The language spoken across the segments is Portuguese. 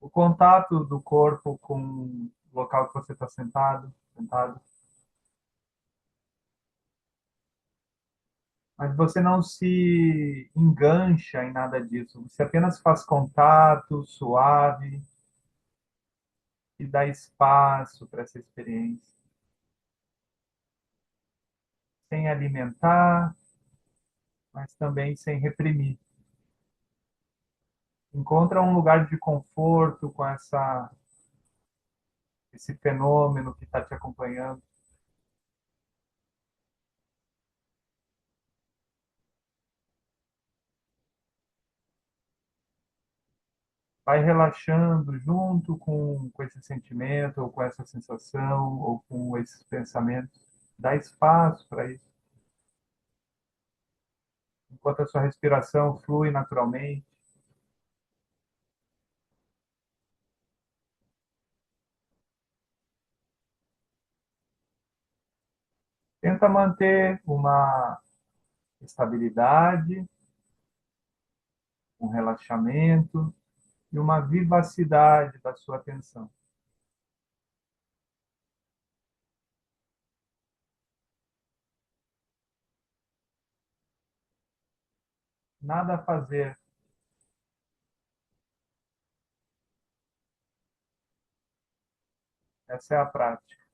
o contato do corpo com o local que você está sentado, mas você não se engancha em nada disso. Você apenas faz contato suave e dá espaço para essa experiência, sem alimentar, mas também sem reprimir. Encontra um lugar de conforto com esse fenômeno que está te acompanhando. Vai relaxando junto com esse sentimento, ou com essa sensação, ou com esses pensamentos. Dá espaço para isso, enquanto a sua respiração flui naturalmente. Tenta manter uma estabilidade, um relaxamento e uma vivacidade da sua atenção. Nada a fazer. Essa é a prática.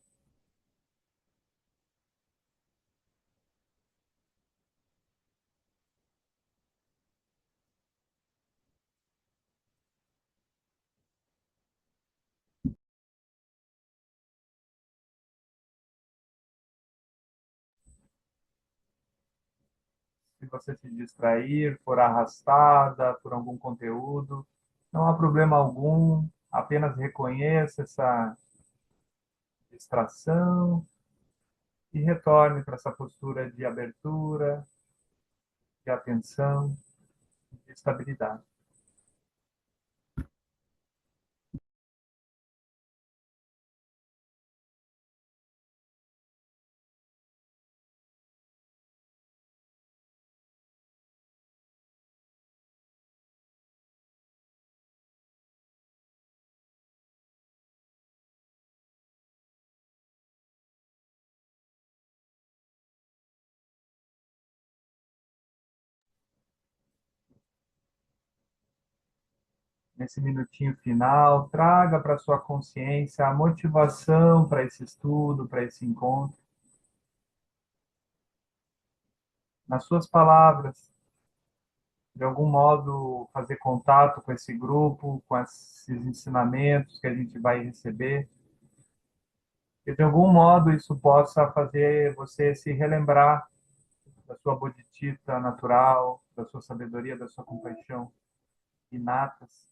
Se você se distrair, for arrastada por algum conteúdo, não há problema algum, apenas reconheça essa distração e retorne para essa postura de abertura, de atenção, de estabilidade. Nesse minutinho final, traga para sua consciência a motivação para esse estudo, para esse encontro. Nas suas palavras, de algum modo, fazer contato com esse grupo, com esses ensinamentos que a gente vai receber, e de algum modo isso possa fazer você se relembrar da sua bodhicitta natural, da sua sabedoria, da sua compaixão inatas.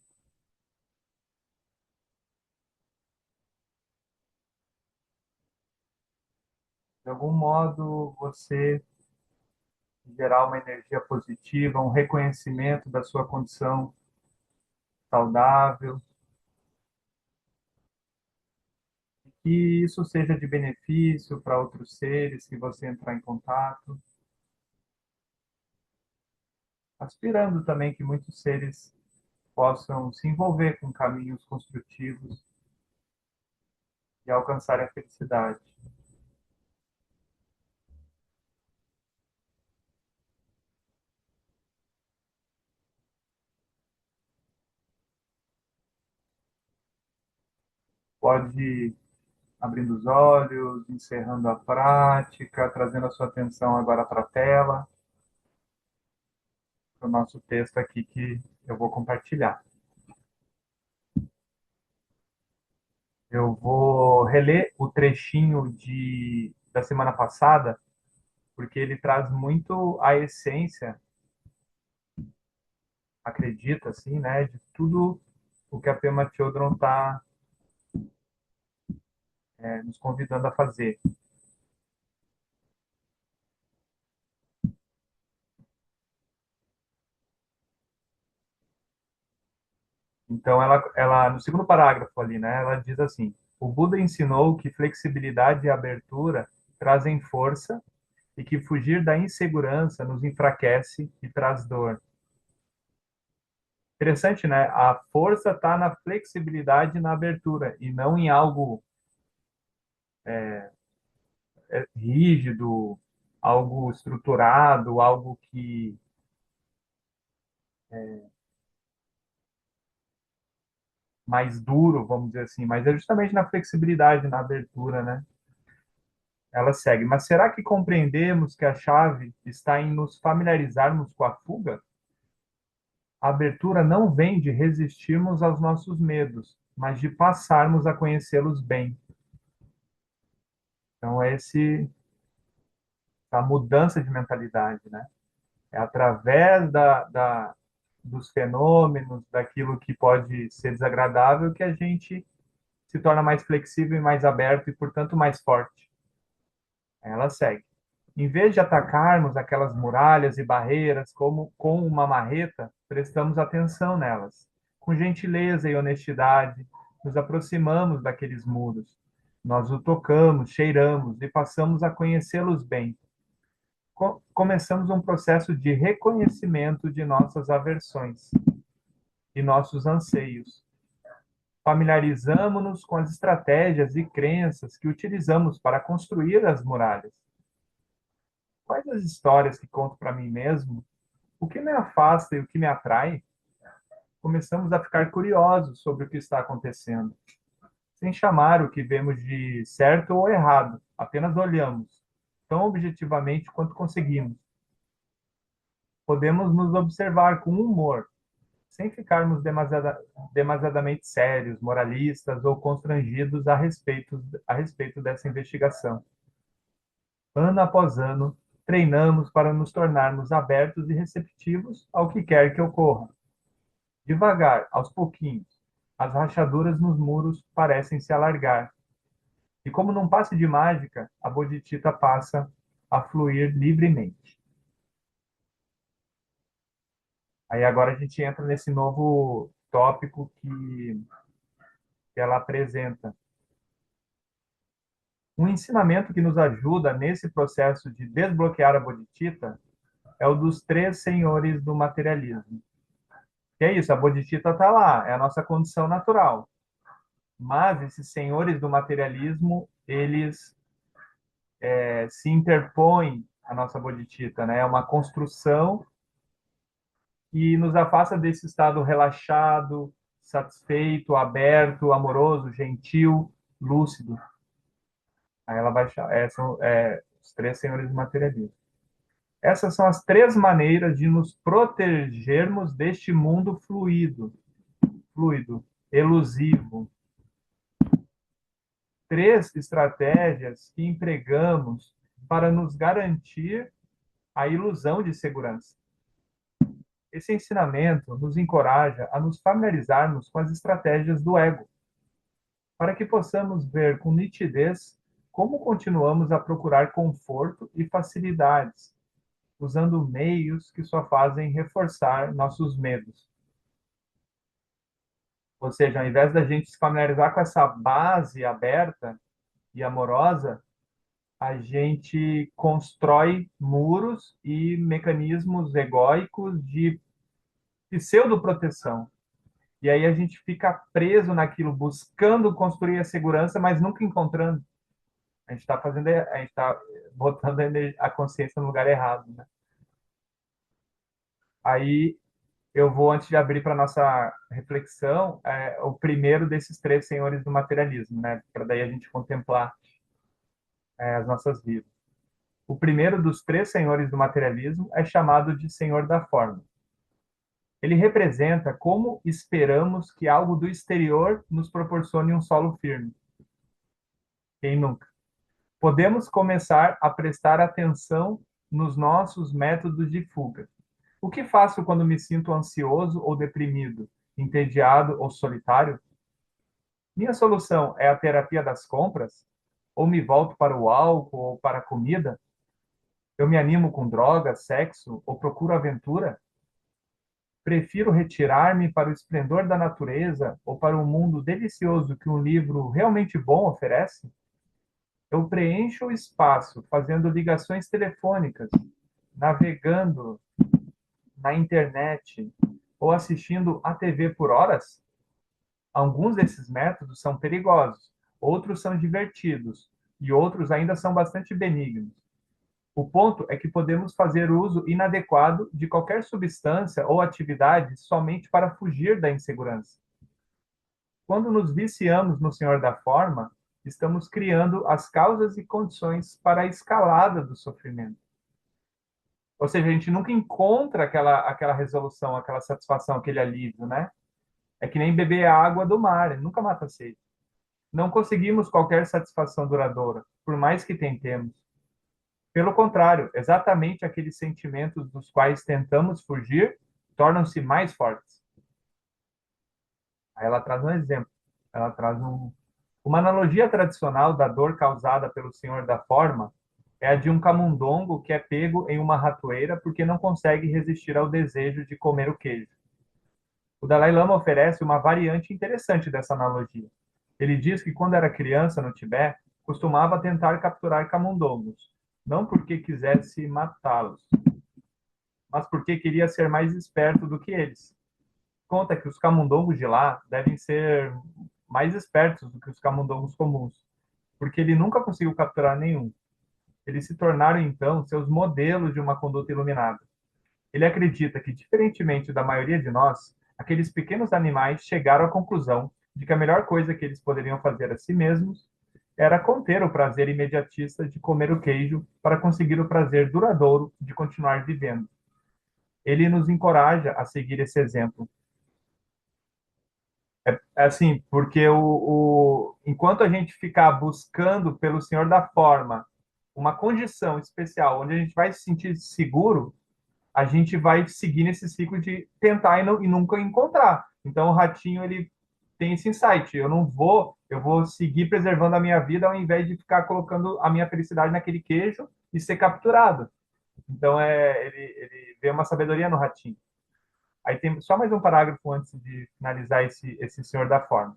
De algum modo, você gerar uma energia positiva, um reconhecimento da sua condição saudável, que isso seja de benefício para outros seres que você entrar em contato, aspirando também que muitos seres possam se envolver com caminhos construtivos e alcançar a felicidade. Pode ir abrindo os olhos, encerrando a prática, trazendo a sua atenção agora para a tela, para o nosso texto aqui que eu vou compartilhar. Eu vou reler o trechinho da semana passada, porque ele traz muito a essência, acredita, assim, né, de tudo o que a Pema Chodron está nos convidando a fazer. Então, no segundo parágrafo ali, né, ela diz assim: o Buda ensinou que flexibilidade e abertura trazem força e que fugir da insegurança nos enfraquece e traz dor. Interessante, né? A força está na flexibilidade e na abertura, e não em algo rígido, algo estruturado, algo que mais duro, vamos dizer assim, mas é justamente na flexibilidade, na abertura, né? Ela segue. Mas será que compreendemos que a chave está em nos familiarizarmos com a fuga? A abertura não vem de resistirmos aos nossos medos, mas de passarmos a conhecê-los bem. Então, a mudança de mentalidade, né? É através dos fenômenos, daquilo que pode ser desagradável, que a gente se torna mais flexível e mais aberto e, portanto, mais forte. Ela segue. Em vez de atacarmos aquelas muralhas e barreiras como com uma marreta, prestamos atenção nelas. Com gentileza e honestidade, nos aproximamos daqueles muros. Nós o tocamos, cheiramos e passamos a conhecê-los bem. Começamos um processo de reconhecimento de nossas aversões e nossos anseios. Familiarizamos-nos com as estratégias e crenças que utilizamos para construir as muralhas. Quais as histórias que conto para mim mesmo? O que me afasta e o que me atrai? Começamos a ficar curiosos sobre o que está acontecendo, sem chamar o que vemos de certo ou errado, apenas olhamos, tão objetivamente quanto conseguimos. Podemos nos observar com humor, sem ficarmos demasiadamente sérios, moralistas ou constrangidos a respeito dessa investigação. Ano após ano, treinamos para nos tornarmos abertos e receptivos ao que quer que ocorra. Devagar, aos pouquinhos, as rachaduras nos muros parecem se alargar. E como num passe de mágica, a bodhicitta passa a fluir livremente. Aí agora a gente entra nesse novo tópico que ela apresenta. Um ensinamento que nos ajuda nesse processo de desbloquear a bodhicitta é o dos três senhores do materialismo. Que é isso, a bodhicitta está lá, é a nossa condição natural. Mas esses senhores do materialismo, eles se interpõem à nossa bodhicitta, né? É uma construção que nos afasta desse estado relaxado, satisfeito, aberto, amoroso, gentil, lúcido. Aí ela vai são os três senhores do materialismo. Essas são as três maneiras de nos protegermos deste mundo fluido, elusivo. Três estratégias que empregamos para nos garantir a ilusão de segurança. Esse ensinamento nos encoraja a nos familiarizarmos com as estratégias do ego, para que possamos ver com nitidez como continuamos a procurar conforto e facilidades, usando meios que só fazem reforçar nossos medos. Ou seja, ao invés da gente se familiarizar com essa base aberta e amorosa, a gente constrói muros e mecanismos egóicos de pseudoproteção. E aí a gente fica preso naquilo, buscando construir a segurança, mas nunca encontrando. A gente está botando a consciência no lugar errado, né? Aí eu vou, antes de abrir para nossa reflexão, o primeiro desses três senhores do materialismo, né? Para daí a gente contemplar as nossas vidas. O primeiro dos três senhores do materialismo é chamado de Senhor da Forma. Ele representa como esperamos que algo do exterior nos proporcione um solo firme. Quem nunca? Podemos começar a prestar atenção nos nossos métodos de fuga. O que faço quando me sinto ansioso ou deprimido, entediado ou solitário? Minha solução é a terapia das compras? Ou me volto para o álcool ou para a comida? Eu me animo com droga, sexo ou procuro aventura? Prefiro retirar-me para o esplendor da natureza ou para o mundo delicioso que um livro realmente bom oferece? Eu preencho o espaço fazendo ligações telefônicas, navegando na internet ou assistindo a TV por horas? Alguns desses métodos são perigosos, outros são divertidos e outros ainda são bastante benignos. O ponto é que podemos fazer uso inadequado de qualquer substância ou atividade somente para fugir da insegurança. Quando nos viciamos no Senhor da Forma, estamos criando as causas e condições para a escalada do sofrimento. Ou seja, a gente nunca encontra aquela resolução, aquela satisfação, aquele alívio, né? É que nem beber a água do mar, nunca mata a sede. Não conseguimos qualquer satisfação duradoura, por mais que tentemos. Pelo contrário, exatamente aqueles sentimentos dos quais tentamos fugir tornam-se mais fortes. Aí ela traz um exemplo. Ela traz uma analogia tradicional da dor causada pelo Senhor da Forma é a de um camundongo que é pego em uma ratoeira porque não consegue resistir ao desejo de comer o queijo. O Dalai Lama oferece uma variante interessante dessa analogia. Ele diz que quando era criança no Tibete, costumava tentar capturar camundongos, não porque quisesse matá-los, mas porque queria ser mais esperto do que eles. Conta que os camundongos de lá devem ser mais espertos do que os camundongos comuns, porque ele nunca conseguiu capturar nenhum. Eles se tornaram, então, seus modelos de uma conduta iluminada. Ele acredita que, diferentemente da maioria de nós, aqueles pequenos animais chegaram à conclusão de que a melhor coisa que eles poderiam fazer a si mesmos era conter o prazer imediatista de comer o queijo para conseguir o prazer duradouro de continuar vivendo. Ele nos encoraja a seguir esse exemplo. É assim, porque enquanto a gente ficar buscando pelo Senhor da Forma uma condição especial onde a gente vai se sentir seguro, a gente vai seguir nesse ciclo de tentar e nunca encontrar. Então o ratinho ele tem esse insight, eu vou seguir preservando a minha vida ao invés de ficar colocando a minha felicidade naquele queijo e ser capturado. Então ele vê uma sabedoria no ratinho. Aí tem só mais um parágrafo antes de finalizar esse senhor da forma.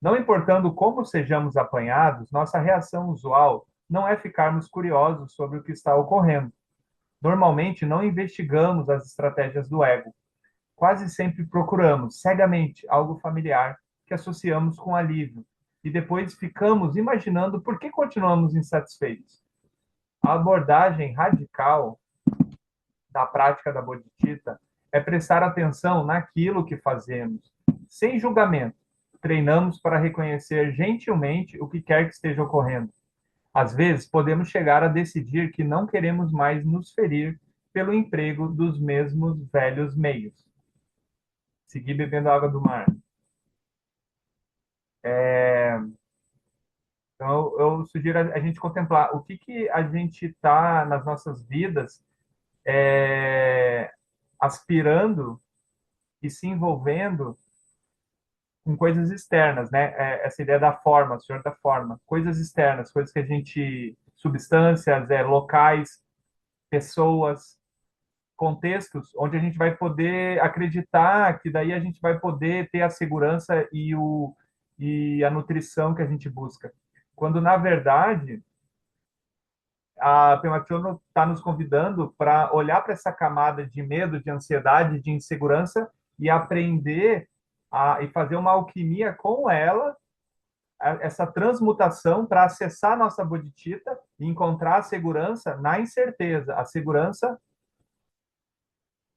Não importando como sejamos apanhados, nossa reação usual não é ficarmos curiosos sobre o que está ocorrendo. Normalmente, não investigamos as estratégias do ego. Quase sempre procuramos, cegamente, algo familiar que associamos com alívio, e depois ficamos imaginando por que continuamos insatisfeitos. A abordagem radical da prática da bodhicitta é prestar atenção naquilo que fazemos, sem julgamento. Treinamos para reconhecer gentilmente o que quer que esteja ocorrendo. Às vezes, podemos chegar a decidir que não queremos mais nos ferir pelo emprego dos mesmos velhos meios. Seguir bebendo água do mar. Então, eu sugiro a gente contemplar o que a gente está nas nossas vidas aspirando e se envolvendo com coisas externas, né? Essa ideia da forma, o senhor da forma, coisas externas, coisas que a gente, substâncias, locais, pessoas, contextos, onde a gente vai poder acreditar que daí a gente vai poder ter a segurança e a nutrição que a gente busca. Quando, na verdade, a Pema Chodron está nos convidando para olhar para essa camada de medo, de ansiedade, de insegurança e aprender e fazer uma alquimia com ela, essa transmutação para acessar a nossa bodhicitta e encontrar a segurança na incerteza, a segurança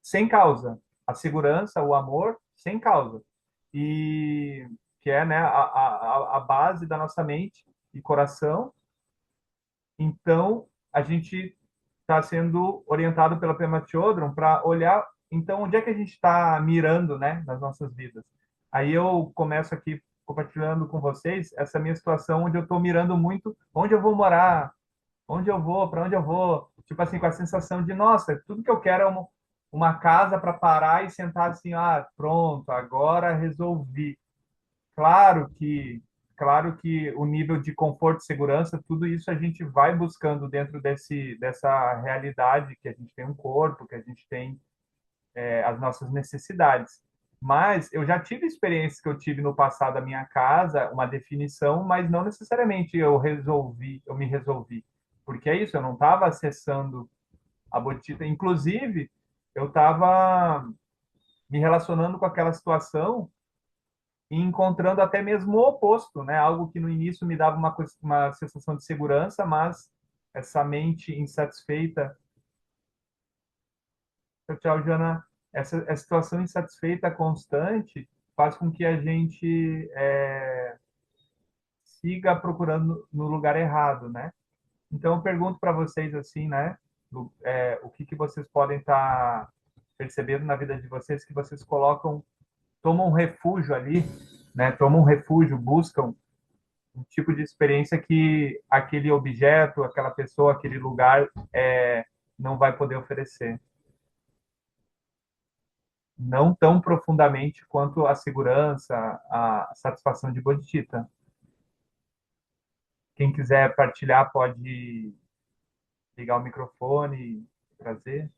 sem causa, a segurança, o amor sem causa. E que é, né, a base da nossa mente e coração. Então, a gente está sendo orientado pela Pema Chodron para olhar, então, onde é que a gente está mirando, né, nas nossas vidas. Aí eu começo aqui compartilhando com vocês essa minha situação onde eu estou mirando muito onde eu vou morar, onde eu vou, para onde eu vou, tipo assim, com a sensação de, nossa, tudo que eu quero é uma casa para parar e sentar assim, ah, pronto, agora resolvi. Claro que, claro que o nível de conforto e segurança, tudo isso a gente vai buscando dentro dessa realidade que a gente tem um corpo, que a gente tem as nossas necessidades. Mas eu já tive experiências que eu tive no passado da minha casa, uma definição, mas não necessariamente eu me resolvi. Porque é isso, eu não estava acessando a bodhicitta. Inclusive, eu estava me relacionando com aquela situação e encontrando até mesmo o oposto, né? Algo que no início me dava uma sensação de segurança, mas essa mente insatisfeita, tchau, tchau, Jana, essa situação insatisfeita constante faz com que a gente siga procurando no lugar errado, né? Então eu pergunto para vocês assim, né? O que que vocês podem estar percebendo na vida de vocês que vocês colocam, tomam um refúgio ali, né? Tomam um refúgio, buscam um tipo de experiência que aquele objeto, aquela pessoa, aquele lugar não vai poder oferecer. Não tão profundamente quanto a segurança, a satisfação de Bodhicitta. Quem quiser partilhar pode ligar o microfone e trazer.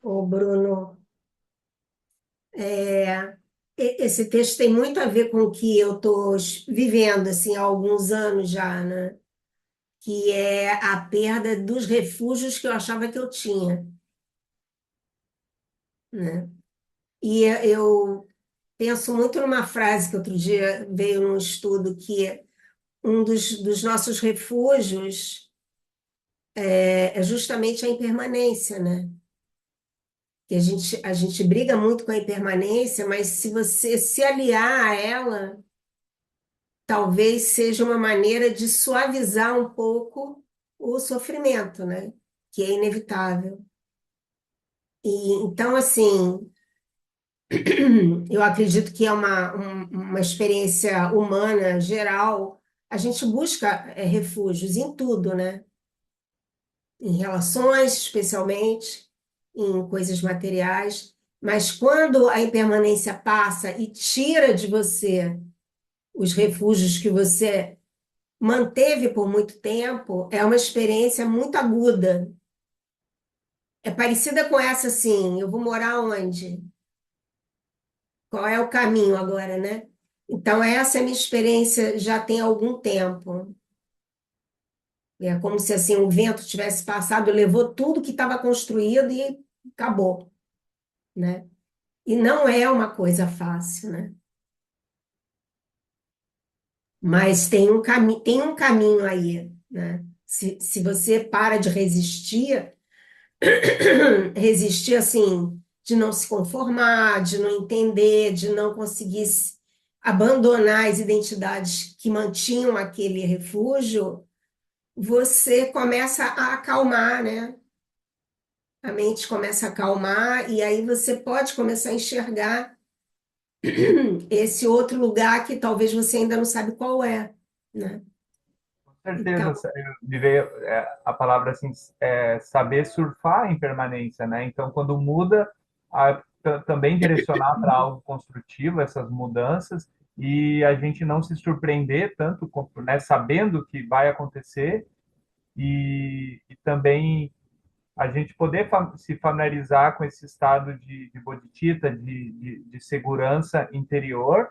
Ô, Bruno, é, esse texto tem muito a ver com o que eu estou vivendo assim, há alguns anos já, né? Que é a perda dos refúgios que eu achava que eu tinha, né? E eu penso muito numa frase que outro dia veio num estudo que um dos nossos refúgios é justamente a impermanência, né? Que a gente briga muito com a impermanência, mas se você se aliar a ela, talvez seja uma maneira de suavizar um pouco o sofrimento, né? Que é inevitável. E então, assim, eu acredito que é uma experiência humana geral. A gente busca refúgios em tudo, né? Em relações, especialmente, em coisas materiais. Mas quando a impermanência passa e tira de você os refúgios que você manteve por muito tempo, é uma experiência muito aguda. É parecida com essa, assim, eu vou morar onde? Qual é o caminho agora, né? Então, essa é a minha experiência já tem algum tempo. É como se assim o vento tivesse passado, levou tudo que estava construído e acabou, né? E não é uma coisa fácil, né? Mas tem um caminho aí, né? Se você para de resistir, resistir assim, de não se conformar, de não entender, de não conseguir abandonar as identidades que mantinham aquele refúgio, você começa a acalmar, né? A mente começa a acalmar e aí você pode começar a enxergar esse outro lugar que talvez você ainda não sabe qual é, né? Com Então, certeza, me veio a palavra assim, saber surfar em permanência, né? Então, quando muda, também direcionar para algo construtivo essas mudanças e a gente não se surpreender tanto, né, sabendo que vai acontecer e também a gente poder se familiarizar com esse estado de bodhicitta, de segurança interior,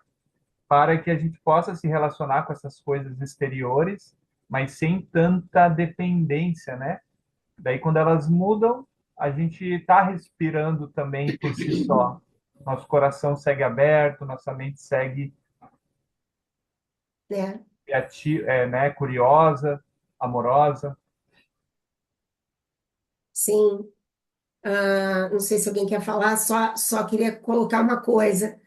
para que a gente possa se relacionar com essas coisas exteriores, mas sem tanta dependência, né? Daí, quando elas mudam, a gente está respirando também por si só. Nosso coração segue aberto, nossa mente segue né? né, curiosa, amorosa. Sim. Não sei se alguém quer falar, só queria colocar uma coisa.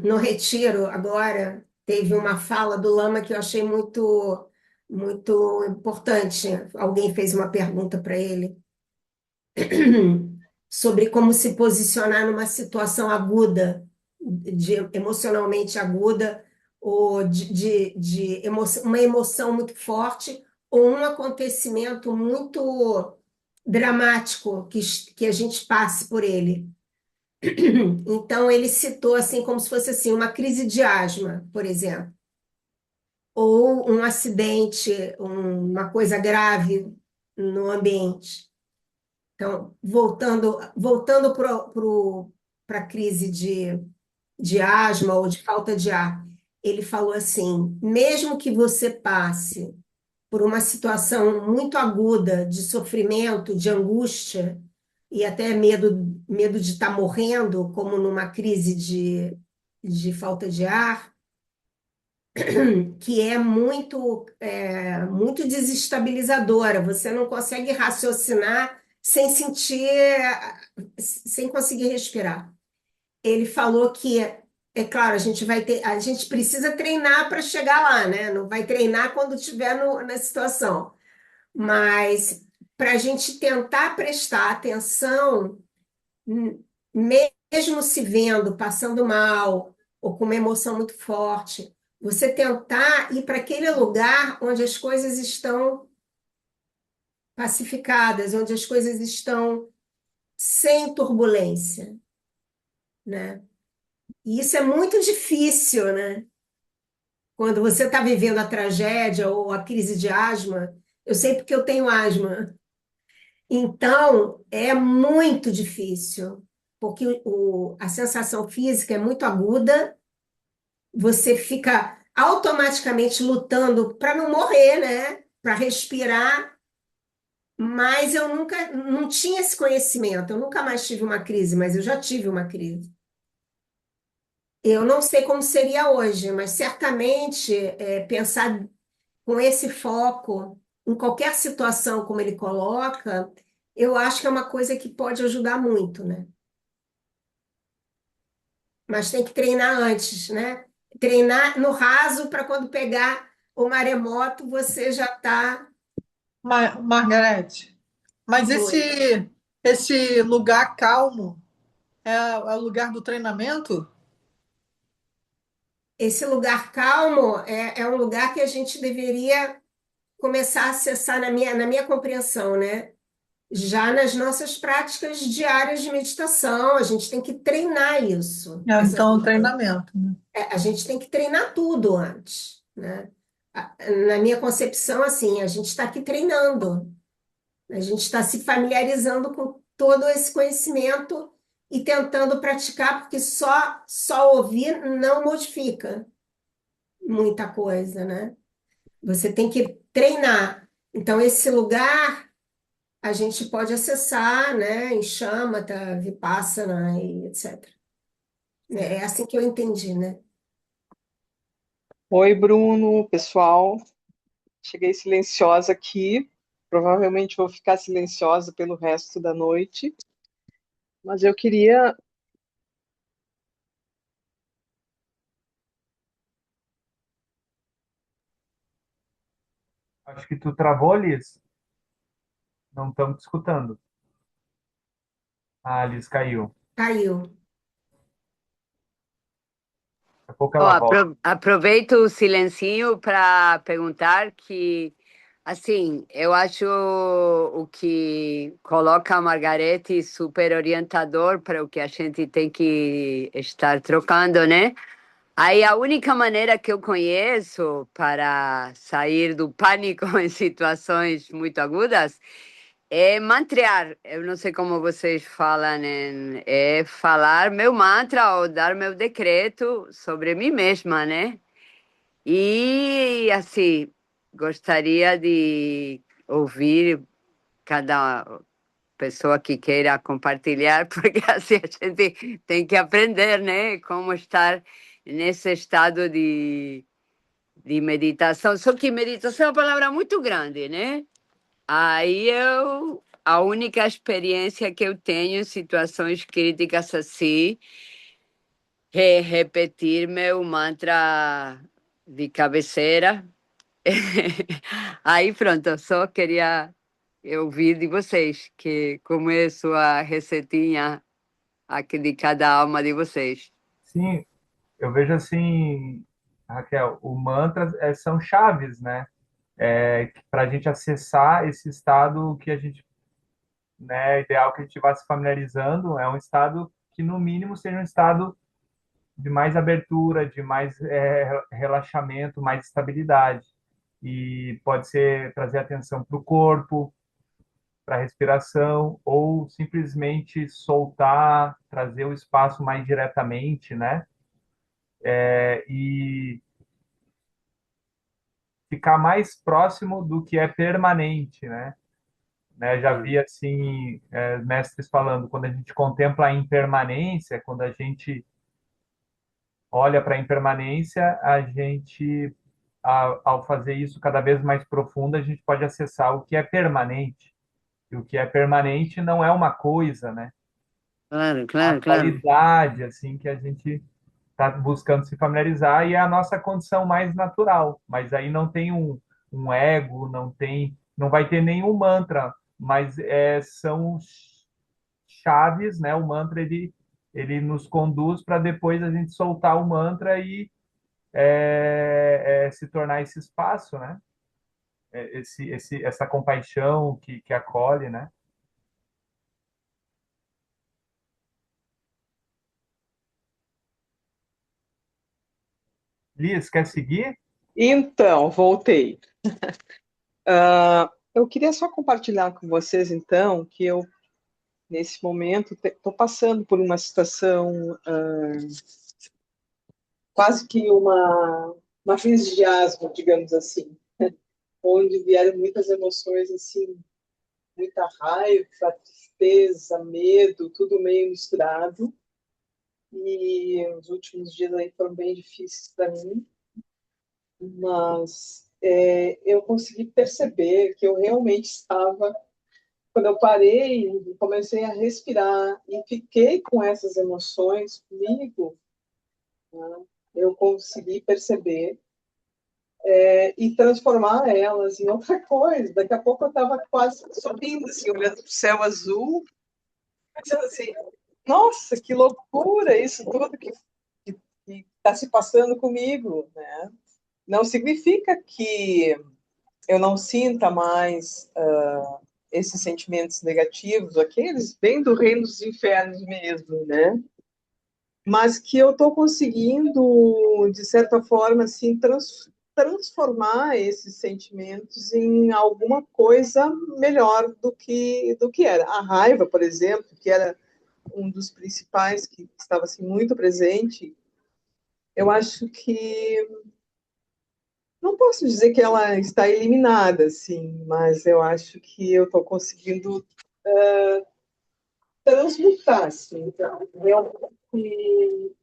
No retiro, agora, teve uma fala do Lama que eu achei muito importante. Alguém fez uma pergunta para ele sobre como se posicionar numa situação aguda, emocionalmente aguda, ou uma emoção muito forte, ou um acontecimento muito dramático que a gente passe por ele. Então, ele citou assim como se fosse assim uma crise de asma, por exemplo, ou um acidente, uma coisa grave no ambiente. Então, voltando para a crise de asma ou de falta de ar, ele falou assim: mesmo que você passe por uma situação muito aguda de sofrimento, de angústia e até medo de estar morrendo, como numa crise de falta de ar, que é muito desestabilizadora. Você não consegue raciocinar sem sentir, sem conseguir respirar. Ele falou que, é claro, a gente precisa treinar para chegar lá, né? Não vai treinar quando estiver na situação, mas para a gente tentar prestar atenção, mesmo se vendo, passando mal, ou com uma emoção muito forte, você tentar ir para aquele lugar onde as coisas estão pacificadas, onde as coisas estão sem turbulência, né? E isso é muito difícil, né? Quando você está vivendo a tragédia ou a crise de asma, eu sei porque eu tenho asma. Então, é muito difícil, porque a sensação física é muito aguda, você fica automaticamente lutando para não morrer, né? Para respirar, mas eu nunca, não tinha esse conhecimento, eu nunca mais tive uma crise, mas eu já tive uma crise. Eu não sei como seria hoje, mas certamente pensar com esse foco em qualquer situação como ele coloca, eu acho que é uma coisa que pode ajudar muito, né? Mas tem que treinar antes, né? Treinar no raso para quando pegar o maremoto, você já está. Margarete, mas Oi. esse lugar calmo é o lugar do treinamento? Esse lugar calmo é um lugar que a gente deveria começar a acessar na minha compreensão, né? Já nas nossas práticas diárias de meditação, a gente tem que treinar isso. Então, o treinamento, né? A gente tem que treinar tudo antes, né? Na minha concepção, assim, a gente está aqui treinando, a gente está se familiarizando com todo esse conhecimento e tentando praticar, porque só ouvir não modifica muita coisa, né? Você tem que treinar. Então, esse lugar a gente pode acessar, né, em Shamatha, Vipassana e etc. É assim que eu entendi, né? Oi, Bruno, pessoal. Cheguei silenciosa aqui. Provavelmente vou ficar silenciosa pelo resto da noite, mas eu queria. Acho que tu travou, Liz. Não estamos te escutando. Ah, a Liz caiu. Caiu. Daqui a pouco Ó, ela volta. aproveito o silencinho para perguntar que, assim, eu acho o que coloca a Margarete super orientador para o que a gente tem que estar trocando, né? Aí a única maneira que eu conheço para sair do pânico em situações muito agudas é mantrear. Eu não sei como vocês falam, é falar meu mantra ou dar meu decreto sobre mim mesma, né? E assim, gostaria de ouvir cada pessoa que queira compartilhar, porque assim a gente tem que aprender, né? Como estar nesse estado de meditação. Só que meditação é uma palavra muito grande, né? A única experiência que eu tenho em situações críticas assim é repetir meu mantra de cabeceira. Aí pronto, só queria ouvir de vocês, que como é a sua receitinha aqui de cada alma de vocês. Sim, eu vejo assim, Raquel, o mantra são chaves, né? Para a gente acessar esse estado que a gente, né, é ideal que a gente vá se familiarizando, é um estado que no mínimo seja um estado de mais abertura, de mais relaxamento, mais estabilidade. E pode ser trazer atenção para o corpo, para a respiração, ou simplesmente soltar, trazer o espaço mais diretamente, né? E ficar mais próximo do que é permanente, né? Já vi assim mestres falando, quando a gente contempla a impermanência, quando a gente olha para a impermanência, a gente, ao fazer isso cada vez mais profundo, a gente pode acessar o que é permanente. E o que é permanente não é uma coisa, né? Claro, Uma claro, claro. qualidade assim que a gente está buscando se familiarizar e é a nossa condição mais natural. Mas aí não tem um ego, não vai ter nenhum mantra, mas são chaves, né? O mantra ele nos conduz para depois a gente soltar o mantra e se tornar esse espaço, né? Essa compaixão que acolhe, né? Liz, quer seguir? Então, voltei. Eu queria só compartilhar com vocês, então, que eu, nesse momento, estou passando por uma situação, quase que uma crise de asma, digamos assim, onde vieram muitas emoções, assim, muita raiva, tristeza, medo, tudo meio misturado. E os últimos dias aí foram bem difíceis para mim, mas eu consegui perceber que eu realmente estava. Quando eu parei, comecei a respirar e fiquei com essas emoções comigo, né, eu consegui perceber e transformar elas em outra coisa. Daqui a pouco eu estava quase sorrindo, assim, olhando para o céu azul, pensando assim, nossa, que loucura isso tudo que está se passando comigo, né? Não significa que eu não sinta mais esses sentimentos negativos, aqueles bem do reino dos infernos mesmo, né? Mas que eu estou conseguindo, de certa forma, assim, transformar esses sentimentos em alguma coisa melhor do que era. A raiva, por exemplo, que era um dos principais que estava assim, muito presente, eu acho que não posso dizer que ela está eliminada, assim, mas eu acho que eu estou conseguindo transmutar, assim. Então, realmente,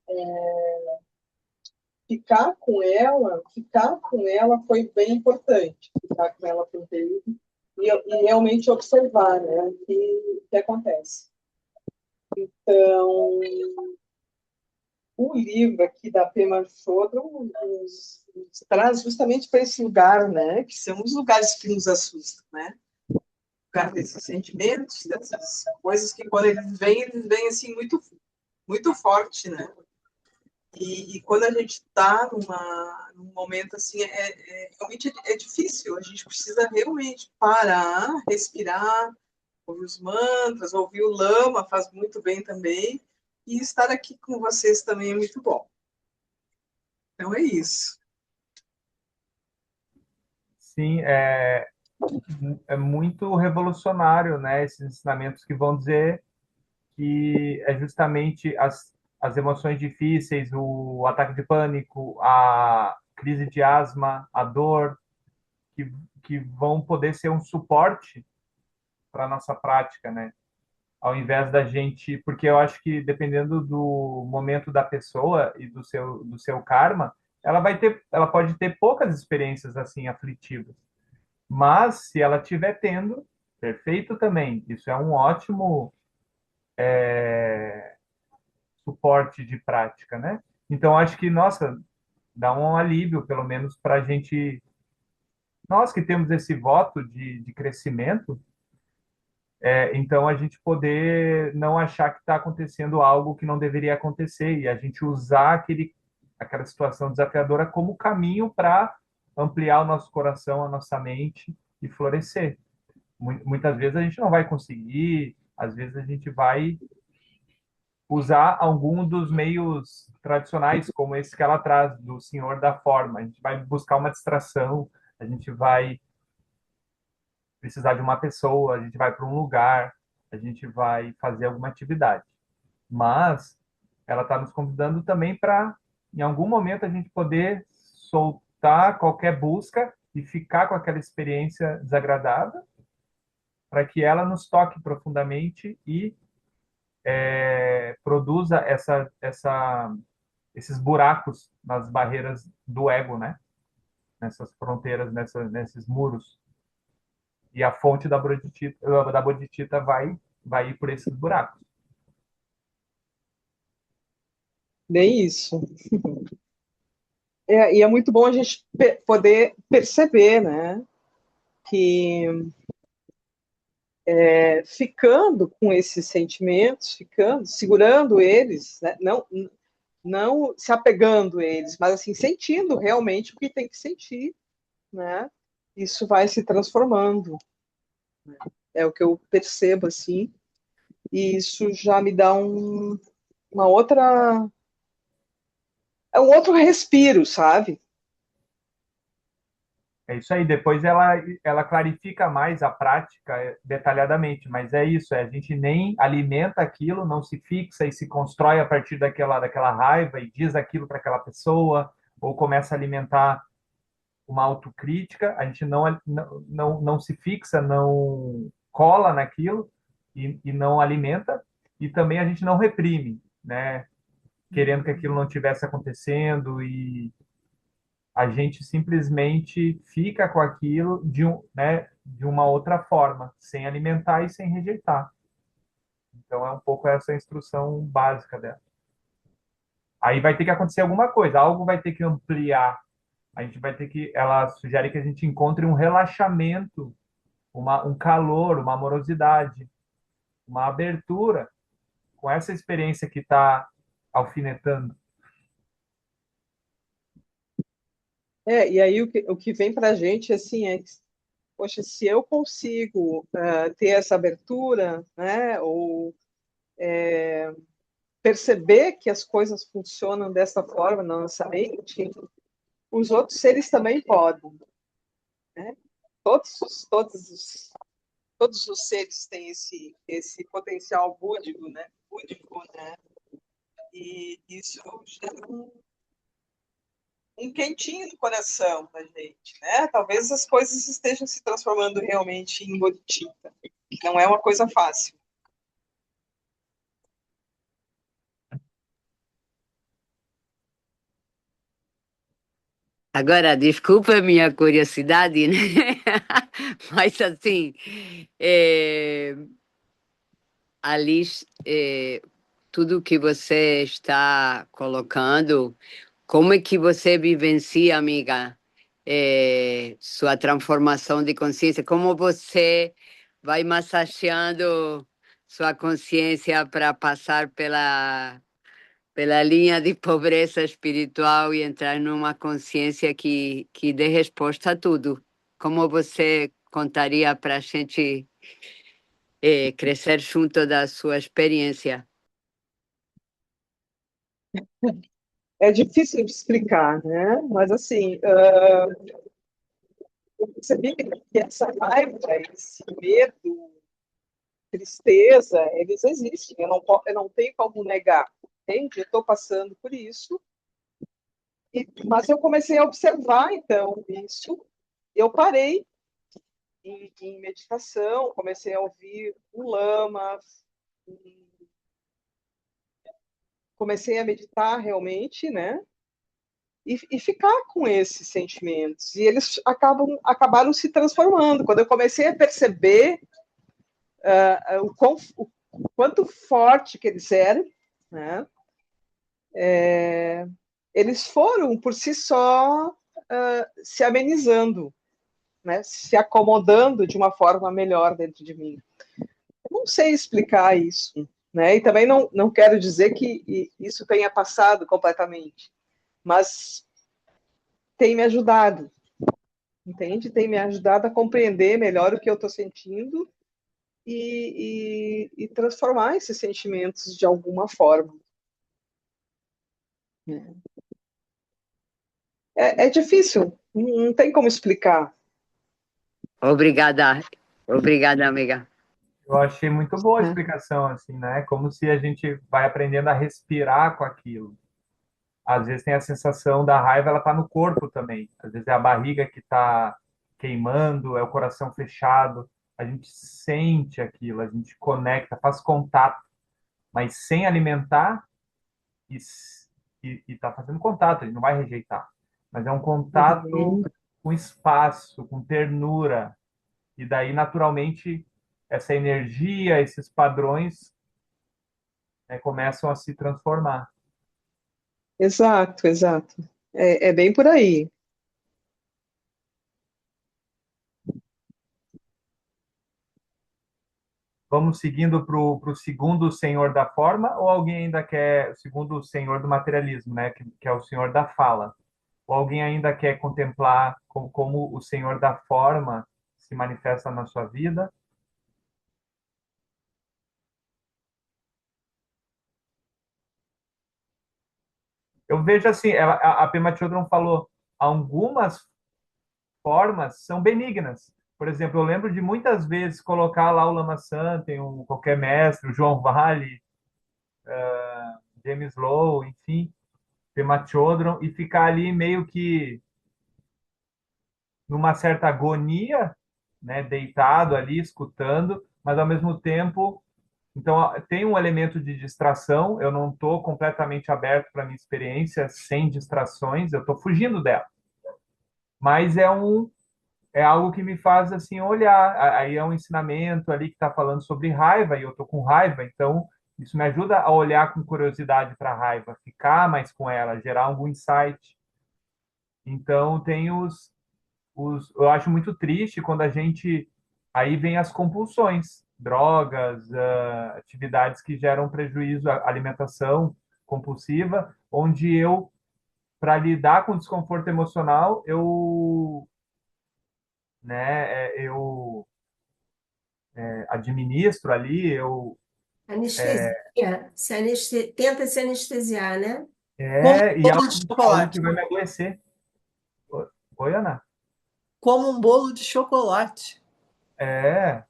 ficar com ela foi bem importante, ficar com ela por um período e realmente observar, né, o que acontece. Então, o livro aqui da Pema Chodron nos traz justamente para esse lugar, né, que são os lugares que nos assustam, né, o lugar desses sentimentos, dessas coisas que quando eles vêm assim muito, muito forte, né. E quando a gente está num momento assim, realmente é difícil. A gente precisa realmente parar, respirar, ouvir os mantras, ouvir o lama, faz muito bem também. E estar aqui com vocês também é muito bom. Então é isso. Sim, é muito revolucionário, né? Esses ensinamentos que vão dizer que é justamente as emoções difíceis, o ataque de pânico, a crise de asma, a dor, que, que vão poder ser um suporte para a nossa prática, né? Ao invés da gente, porque eu acho que dependendo do momento da pessoa e do seu karma, ela pode ter poucas experiências assim aflitivas, mas se ela estiver tendo, perfeito também. Isso é um ótimo suporte de prática, né? Então acho que, nossa, dá um alívio, pelo menos para a gente, nós que temos esse voto de crescimento, então a gente poder não achar que está acontecendo algo que não deveria acontecer e a gente usar aquela situação desafiadora como caminho para ampliar o nosso coração, a nossa mente e florescer. Muitas vezes a gente não vai conseguir, às vezes a gente vai usar algum dos meios tradicionais, como esse que ela traz, do senhor da forma. A gente vai buscar uma distração, a gente vai precisar de uma pessoa, a gente vai para um lugar, a gente vai fazer alguma atividade. Mas ela está nos convidando também para, em algum momento, a gente poder soltar qualquer busca e ficar com aquela experiência desagradável para que ela nos toque profundamente e produza esses buracos nas barreiras do ego, né? Nessas fronteiras, nesses muros. E a fonte da bodhicitta vai ir por esses buracos. Bem isso. E é muito bom a gente poder perceber, né, que ficando com esses sentimentos, segurando eles, né, não se apegando a eles, mas assim, sentindo realmente o que tem que sentir, né, isso vai se transformando. É o que eu percebo, assim, e isso já me dá uma outra... É um outro respiro, sabe? É isso aí. Depois ela clarifica mais a prática detalhadamente, mas é isso. A gente nem alimenta aquilo, não se fixa e se constrói a partir daquela raiva e diz aquilo para aquela pessoa, ou começa a alimentar uma autocrítica. A gente não se fixa, não cola naquilo e não alimenta. E também a gente não reprime, né? Querendo que aquilo não tivesse acontecendo e a gente simplesmente fica com aquilo de uma outra forma, sem alimentar e sem rejeitar. Então, é um pouco essa instrução básica dela. Aí vai ter que acontecer alguma coisa, algo vai ter que ampliar. A gente vai ter que, ela sugere que a gente encontre um relaxamento, um calor, uma amorosidade, uma abertura com essa experiência que está alfinetando. E aí o que vem para a gente, assim, poxa, se eu consigo ter essa abertura, né, ou perceber que as coisas funcionam dessa forma na nossa mente, os outros seres também podem, né? Todos os seres têm esse potencial búdico, né? E isso gera um quentinho no coração da gente, né? Talvez as coisas estejam se transformando realmente em bodhicitta, que não é uma coisa fácil. Agora, desculpa a minha curiosidade, né? Mas assim, é, Alice, tudo que você está colocando, como é que você vivencia, amiga, sua transformação de consciência? Como você vai massageando sua consciência para passar pela linha de pobreza espiritual e entrar numa consciência que dê resposta a tudo? Como você contaria para a gente crescer junto da sua experiência? É difícil de explicar, né? Mas assim, eu percebi que essa raiva, esse medo, tristeza, eles existem. Eu não tenho como negar, entende? Eu estou passando por isso. Mas eu comecei a observar, então, isso. Eu parei em meditação, comecei a ouvir o lama, comecei a meditar realmente, né? E ficar com esses sentimentos. E eles acabaram se transformando. Quando eu comecei a perceber o quanto forte que eles eram, né? Eles foram, por si só, se amenizando, né? Se acomodando de uma forma melhor dentro de mim. Eu não sei explicar isso, né? E também não quero dizer que isso tenha passado completamente, mas tem me ajudado, entende? Tem me ajudado a compreender melhor o que eu estou sentindo e transformar esses sentimentos de alguma forma. É difícil, não tem como explicar. Obrigada, amiga. Eu achei muito boa a explicação, assim, né? Como se a gente vai aprendendo a respirar com aquilo. Às vezes tem a sensação da raiva, ela está no corpo também. Às vezes é a barriga que está queimando, é o coração fechado. A gente sente aquilo, a gente conecta, faz contato, mas sem alimentar e está fazendo contato, ele não vai rejeitar. Mas é um contato Uhum. com espaço, com ternura. E daí, naturalmente, essa energia, esses padrões, né, começam a se transformar. Exato, exato. É bem por aí. Vamos seguindo para o segundo senhor da forma, ou alguém ainda quer, o segundo senhor do materialismo, né, que é o senhor da fala? Ou alguém ainda quer contemplar como o senhor da forma se manifesta na sua vida? Eu vejo assim, a Pema Chodron falou, algumas formas são benignas. Por exemplo, eu lembro de muitas vezes colocar lá o Lama Santem, qualquer mestre, o João Vale, James Lowe, enfim, Pema Chodron, e ficar ali meio que numa certa agonia, né, deitado ali, escutando, mas ao mesmo tempo, então tem um elemento de distração, eu não estou completamente aberto para a minha experiência sem distrações, eu estou fugindo dela. Mas é algo que me faz assim olhar. Aí é um ensinamento ali que está falando sobre raiva e eu estou com raiva, então isso me ajuda a olhar com curiosidade para a raiva, ficar mais com ela, gerar algum insight. Então tem eu acho muito triste quando a gente aí vem as compulsões, drogas, atividades que geram prejuízo à alimentação compulsiva, onde eu para lidar com o desconforto emocional, eu administro ali, Anestesia. Tenta se anestesiar, né? Como um e é bolo de algo que chocolate. vai me adoecer. Oi, Ana? Como um bolo de chocolate. É,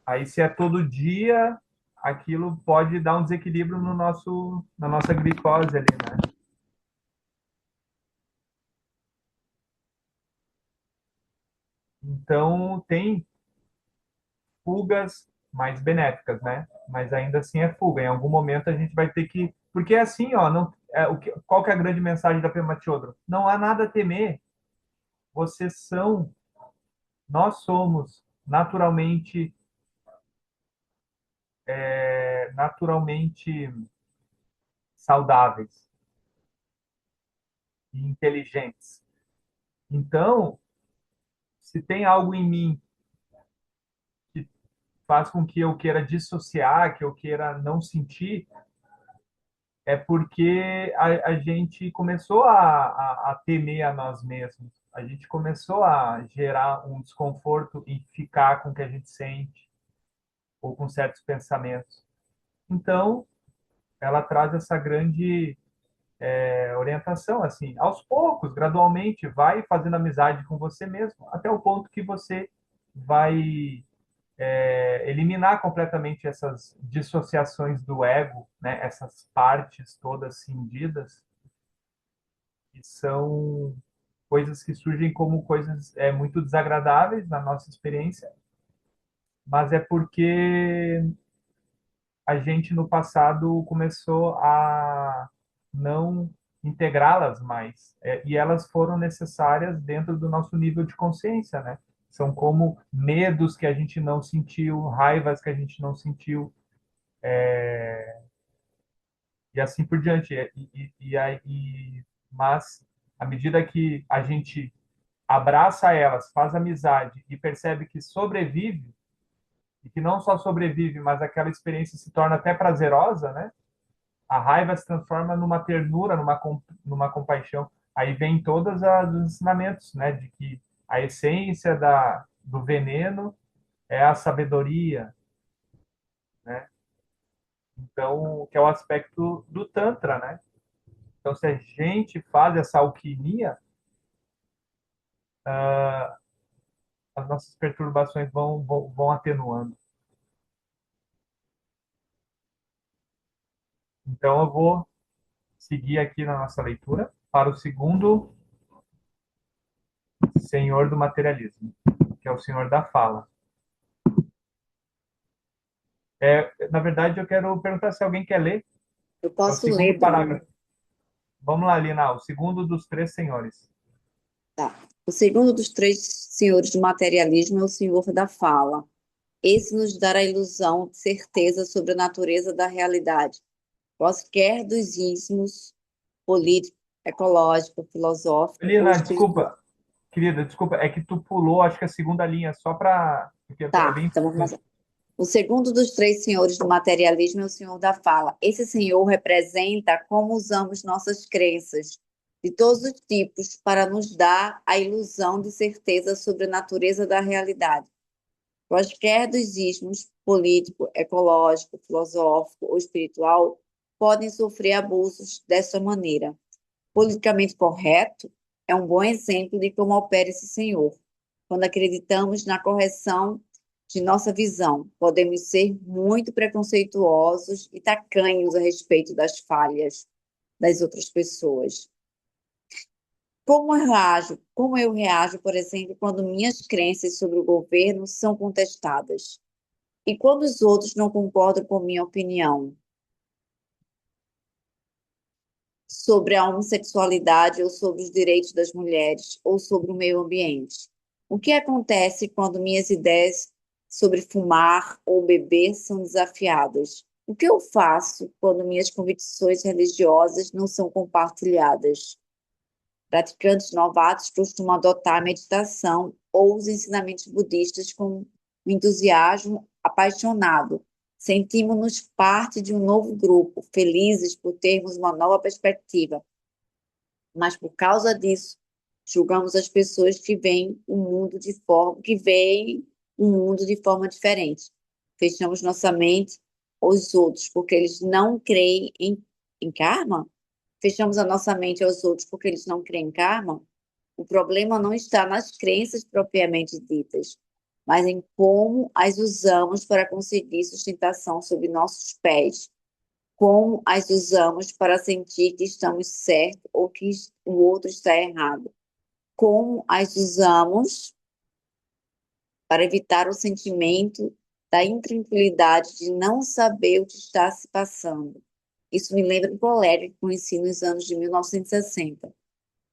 aí se é todo dia, aquilo pode dar um desequilíbrio no na nossa glicose ali, né? Então, tem fugas mais benéficas, né? Mas ainda assim é fuga. Em algum momento a gente vai ter que. Porque é assim, ó, não, qual que é a grande mensagem da Pema Chodron? Não há nada a temer. Vocês são, nós somos naturalmente saudáveis e inteligentes. Então, se tem algo em mim que faz com que eu queira dissociar, que eu queira não sentir, é porque a gente começou a temer a nós mesmos. A gente começou a gerar um desconforto em ficar com o que a gente sente ou com certos pensamentos. Então, ela traz essa grande orientação, assim, aos poucos, gradualmente, vai fazendo amizade com você mesmo, até o ponto que você vai eliminar completamente essas dissociações do ego, né? Essas partes todas cindidas, que são coisas que surgem como coisas muito desagradáveis na nossa experiência, mas é porque a gente no passado começou a não integrá-las mais, e elas foram necessárias dentro do nosso nível de consciência, né? São como medos que a gente não sentiu, raivas que a gente não sentiu, e assim por diante. Mas, à medida que a gente abraça elas, faz amizade e percebe que sobrevive, e que não só sobrevive, mas aquela experiência se torna até prazerosa, né? A raiva se transforma numa ternura, numa compaixão. Aí vem todos os ensinamentos, né? De que a essência do veneno é a sabedoria, né? Então, que é o aspecto do Tantra, né? Então, se a gente faz essa alquimia, as nossas perturbações vão atenuando. Então, eu vou seguir aqui na nossa leitura para o segundo senhor do materialismo, que é o senhor da fala. Na verdade, eu quero perguntar se alguém quer ler. Eu É o posso segundo ler, Dani. parágrafo. Vamos lá, Lina, o segundo dos três senhores. Tá. O segundo dos três senhores do materialismo é o senhor da fala. Esse nos dará a ilusão de certeza sobre a natureza da realidade, quaisquer dos ismos político, ecológico, filosófico ou Lina, espiritual. desculpa, querida, desculpa, é que tu pulou, acho que a segunda linha, só para. Porque é Tá, bem. então vamos começar. O segundo dos três senhores do materialismo é o senhor da fala. Esse senhor representa como usamos nossas crenças de todos os tipos para nos dar a ilusão de certeza sobre a natureza da realidade. Quaisquer dos ismos político, ecológico, filosófico ou espiritual podem sofrer abusos dessa maneira. Politicamente correto é um bom exemplo de como opera esse senhor. Quando acreditamos na correção de nossa visão, podemos ser muito preconceituosos e tacanhos a respeito das falhas das outras pessoas. Como eu reajo, por exemplo, quando minhas crenças sobre o governo são contestadas? E quando os outros não concordam com minha opinião sobre a homossexualidade ou sobre os direitos das mulheres ou sobre o meio ambiente? O que acontece quando minhas ideias sobre fumar ou beber são desafiadas? O que eu faço quando minhas convicções religiosas não são compartilhadas? Praticantes novatos costumam adotar a meditação ou os ensinamentos budistas com um entusiasmo apaixonado. Sentimos-nos parte de um novo grupo, felizes por termos uma nova perspectiva. Mas por causa disso, julgamos as pessoas que veem o mundo de forma diferente. Fechamos nossa mente aos outros porque eles não creem em karma? Fechamos a nossa mente aos outros porque eles não creem em karma? O problema não está nas crenças propriamente ditas, mas em como as usamos para conseguir sustentação sob nossos pés, como as usamos para sentir que estamos certos ou que o outro está errado, como as usamos para evitar o sentimento da intranquilidade de não saber o que está se passando. Isso me lembra um colega que conheci nos anos de 1960,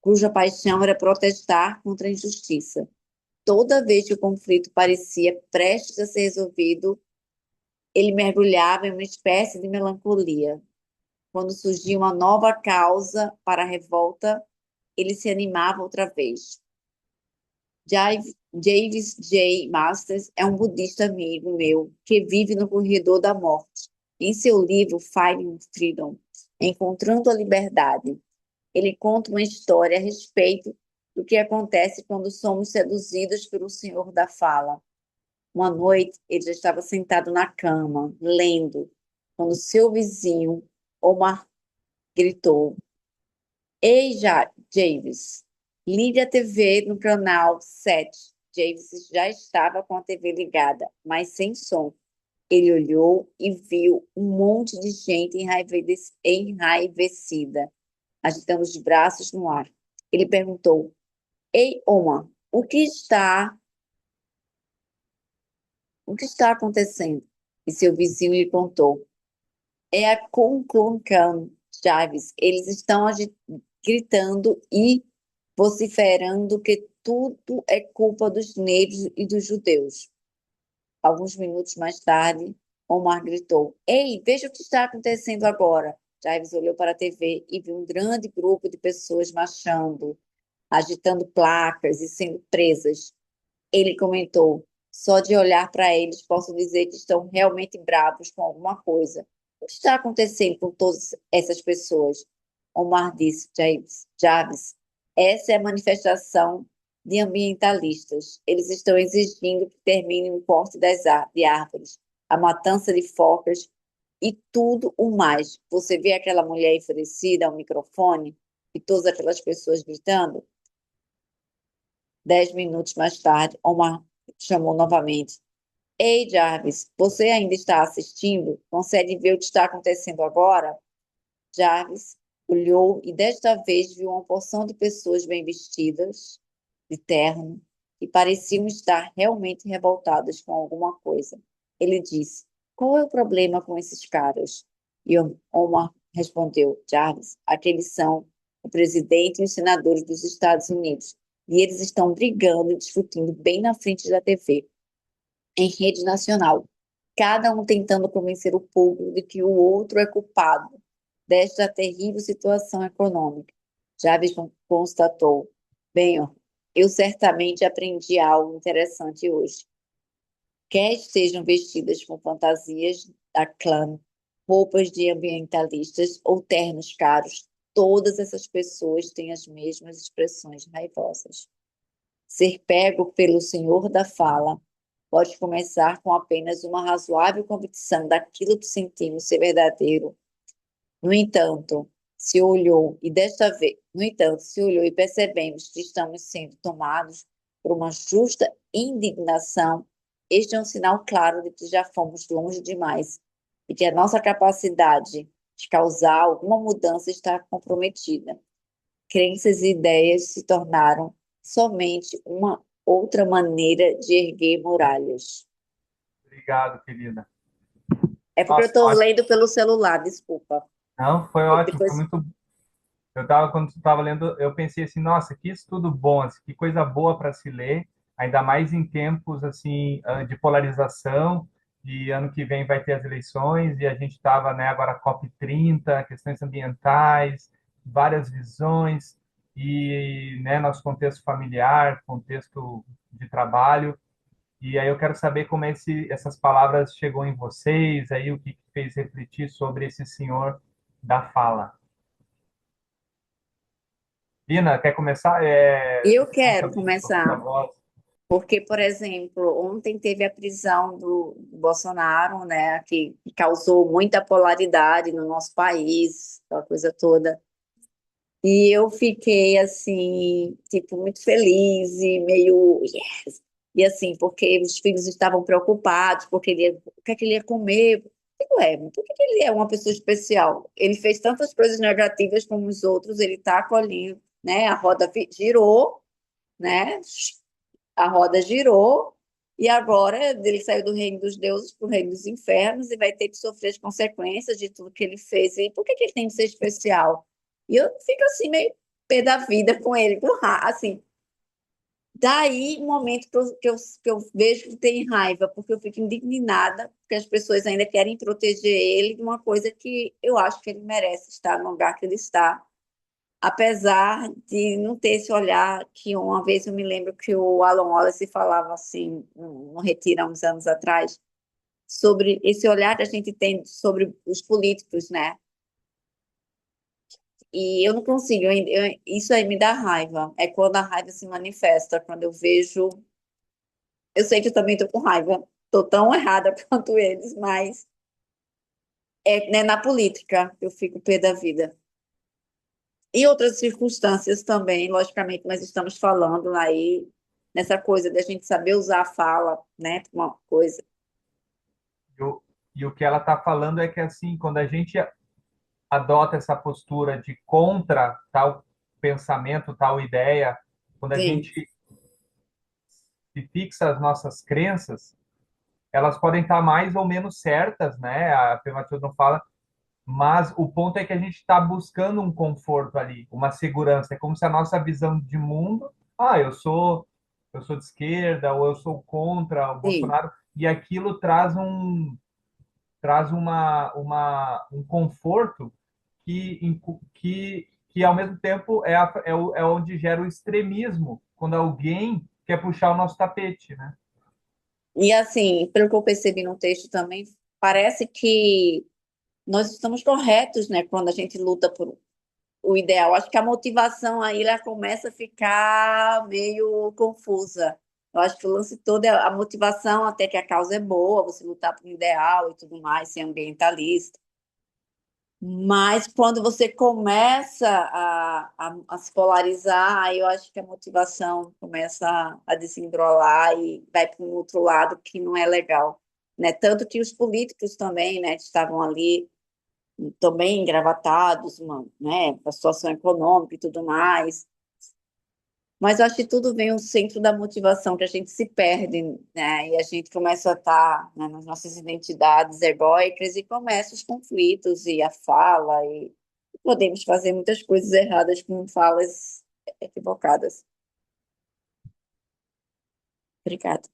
cuja paixão era protestar contra a injustiça. Toda vez que o conflito parecia prestes a ser resolvido, ele mergulhava em uma espécie de melancolia. Quando surgia uma nova causa para a revolta, ele se animava outra vez. James J. Masters é um budista amigo meu que vive no corredor da morte. Em seu livro Finding Freedom, Encontrando a Liberdade, ele conta uma história a respeito do que acontece quando somos seduzidos pelo Senhor da Fala. Uma noite, ele já estava sentado na cama, lendo, quando seu vizinho, Omar, gritou: Ei, James, ligue a TV no canal 7. James já estava com a TV ligada, mas sem som. Ele olhou e viu um monte de gente enraivecida, agitando os braços no ar. Ele perguntou: Ei, Omar, o que está acontecendo? E seu vizinho lhe contou: É a Kun Klux Klan, Chaves. Eles estão gritando e vociferando que tudo é culpa dos negros e dos judeus. Alguns minutos mais tarde, Omar gritou: Ei, veja o que está acontecendo agora. Chaves olhou para a TV e viu um grande grupo de pessoas marchando, agitando placas e sendo presas. Ele comentou: Só de olhar para eles posso dizer que estão realmente bravos com alguma coisa. O que está acontecendo com todas essas pessoas? Omar disse: Chaves, essa é a manifestação de ambientalistas. Eles estão exigindo que termine o corte de árvores, a matança de focas e tudo o mais. Você vê aquela mulher enfurecida ao microfone e todas aquelas pessoas gritando? 10 minutos mais tarde, Omar chamou novamente. Ei, Jarvis, você ainda está assistindo? Consegue ver o que está acontecendo agora? Jarvis olhou e desta vez viu uma porção de pessoas bem vestidas, de terno, e pareciam estar realmente revoltados com alguma coisa. Ele disse: qual é o problema com esses caras? E Omar respondeu: Jarvis, aqueles são o presidente e os senadores dos Estados Unidos, e eles estão brigando e discutindo bem na frente da TV, em rede nacional, cada um tentando convencer o povo de que o outro é culpado desta terrível situação econômica. Jarvis constatou: bem, eu certamente aprendi algo interessante hoje. Quer estejam vestidas com fantasias da clã, roupas de ambientalistas ou ternos caros, todas essas pessoas têm as mesmas expressões raivosas. Ser pego pelo senhor da fala pode começar com apenas uma razoável convicção daquilo que sentimos ser verdadeiro. No entanto, no entanto, se olhou e percebemos que estamos sendo tomados por uma justa indignação, este é um sinal claro de que já fomos longe demais e que a nossa capacidade de causar alguma mudança está comprometida. Crenças e ideias se tornaram somente uma outra maneira de erguer muralhas. Obrigado, querida. É porque eu Nossa, estou ótimo. lendo pelo celular, desculpa. Não, foi ótimo, foi Depois, muito. Quando tu estava lendo, eu pensei assim, nossa, que estudo bom, assim, que coisa boa para se ler, ainda mais em tempos assim de polarização. E ano que vem vai ter as eleições e a gente estava, né, agora COP30, questões ambientais, várias visões e, né, nosso contexto familiar, contexto de trabalho. E aí eu quero saber como essas palavras chegou em vocês, aí o que fez refletir sobre esse senhor da fala. Lina, quer começar? eu Conta quero bem a sua começar, voz. porque, por exemplo, ontem teve a prisão do Bolsonaro, né, que causou muita polaridade no nosso país, aquela coisa toda. E eu fiquei assim, tipo, muito feliz e meio yes. E assim, porque os filhos estavam preocupados, porque o que é que ele ia comer? Ué, por que ele é uma pessoa especial? Ele fez tantas coisas negativas como os outros, ele está acolhendo, né? A roda girou, né? A roda girou, e agora ele saiu do reino dos deuses para o reino dos infernos e vai ter que sofrer as consequências de tudo que ele fez. E por que ele tem que ser especial? E eu fico assim, meio pé da vida com ele, assim. Daí, um momento que eu vejo que tem raiva, porque eu fico indignada, porque as pessoas ainda querem proteger ele de uma coisa que eu acho que ele merece estar no lugar que ele está, apesar de não ter esse olhar que uma vez eu me lembro que o Alan Wallace falava assim, no Retiro, há uns anos atrás, sobre esse olhar que a gente tem sobre os políticos, né? E eu não consigo, isso aí me dá raiva. É quando a raiva se manifesta, quando eu vejo. Eu sei que eu também estou com raiva, estou tão errada quanto eles, mas né, na política eu fico pé da vida. E outras circunstâncias também, logicamente, nós estamos falando aí nessa coisa da gente saber usar a fala, né? Uma coisa. E o que ela está falando é que, assim, quando a gente adota essa postura de contra tal pensamento, tal ideia, quando a Sim. gente se fixa as nossas crenças, elas podem estar mais ou menos certas, né? A Prematura não fala, mas o ponto é que a gente está buscando um conforto ali, uma segurança. É como se a nossa visão de mundo, eu sou de esquerda ou eu sou contra o Sim. Bolsonaro, e aquilo traz um conforto que ao mesmo tempo é onde gera o extremismo, quando alguém quer puxar o nosso tapete, né? E assim, pelo que eu percebi no texto também, parece que nós estamos corretos, né, quando a gente luta por o ideal. Acho que a motivação aí ela começa a ficar meio confusa. Eu acho que o lance todo é a motivação, até que a causa é boa, você lutar por um ideal e tudo mais, ser ambientalista. Mas quando você começa a se polarizar, aí eu acho que a motivação começa a desengrolar e vai para um outro lado que não é legal, né? Tanto que os políticos também, né, estavam ali também engravatados, né, a situação econômica e tudo mais. Mas eu acho que tudo vem ao centro da motivação, que a gente se perde, né? E a gente começa a estar, né, nas nossas identidades egóicas e começa os conflitos e a fala, e podemos fazer muitas coisas erradas com falas equivocadas. Obrigada.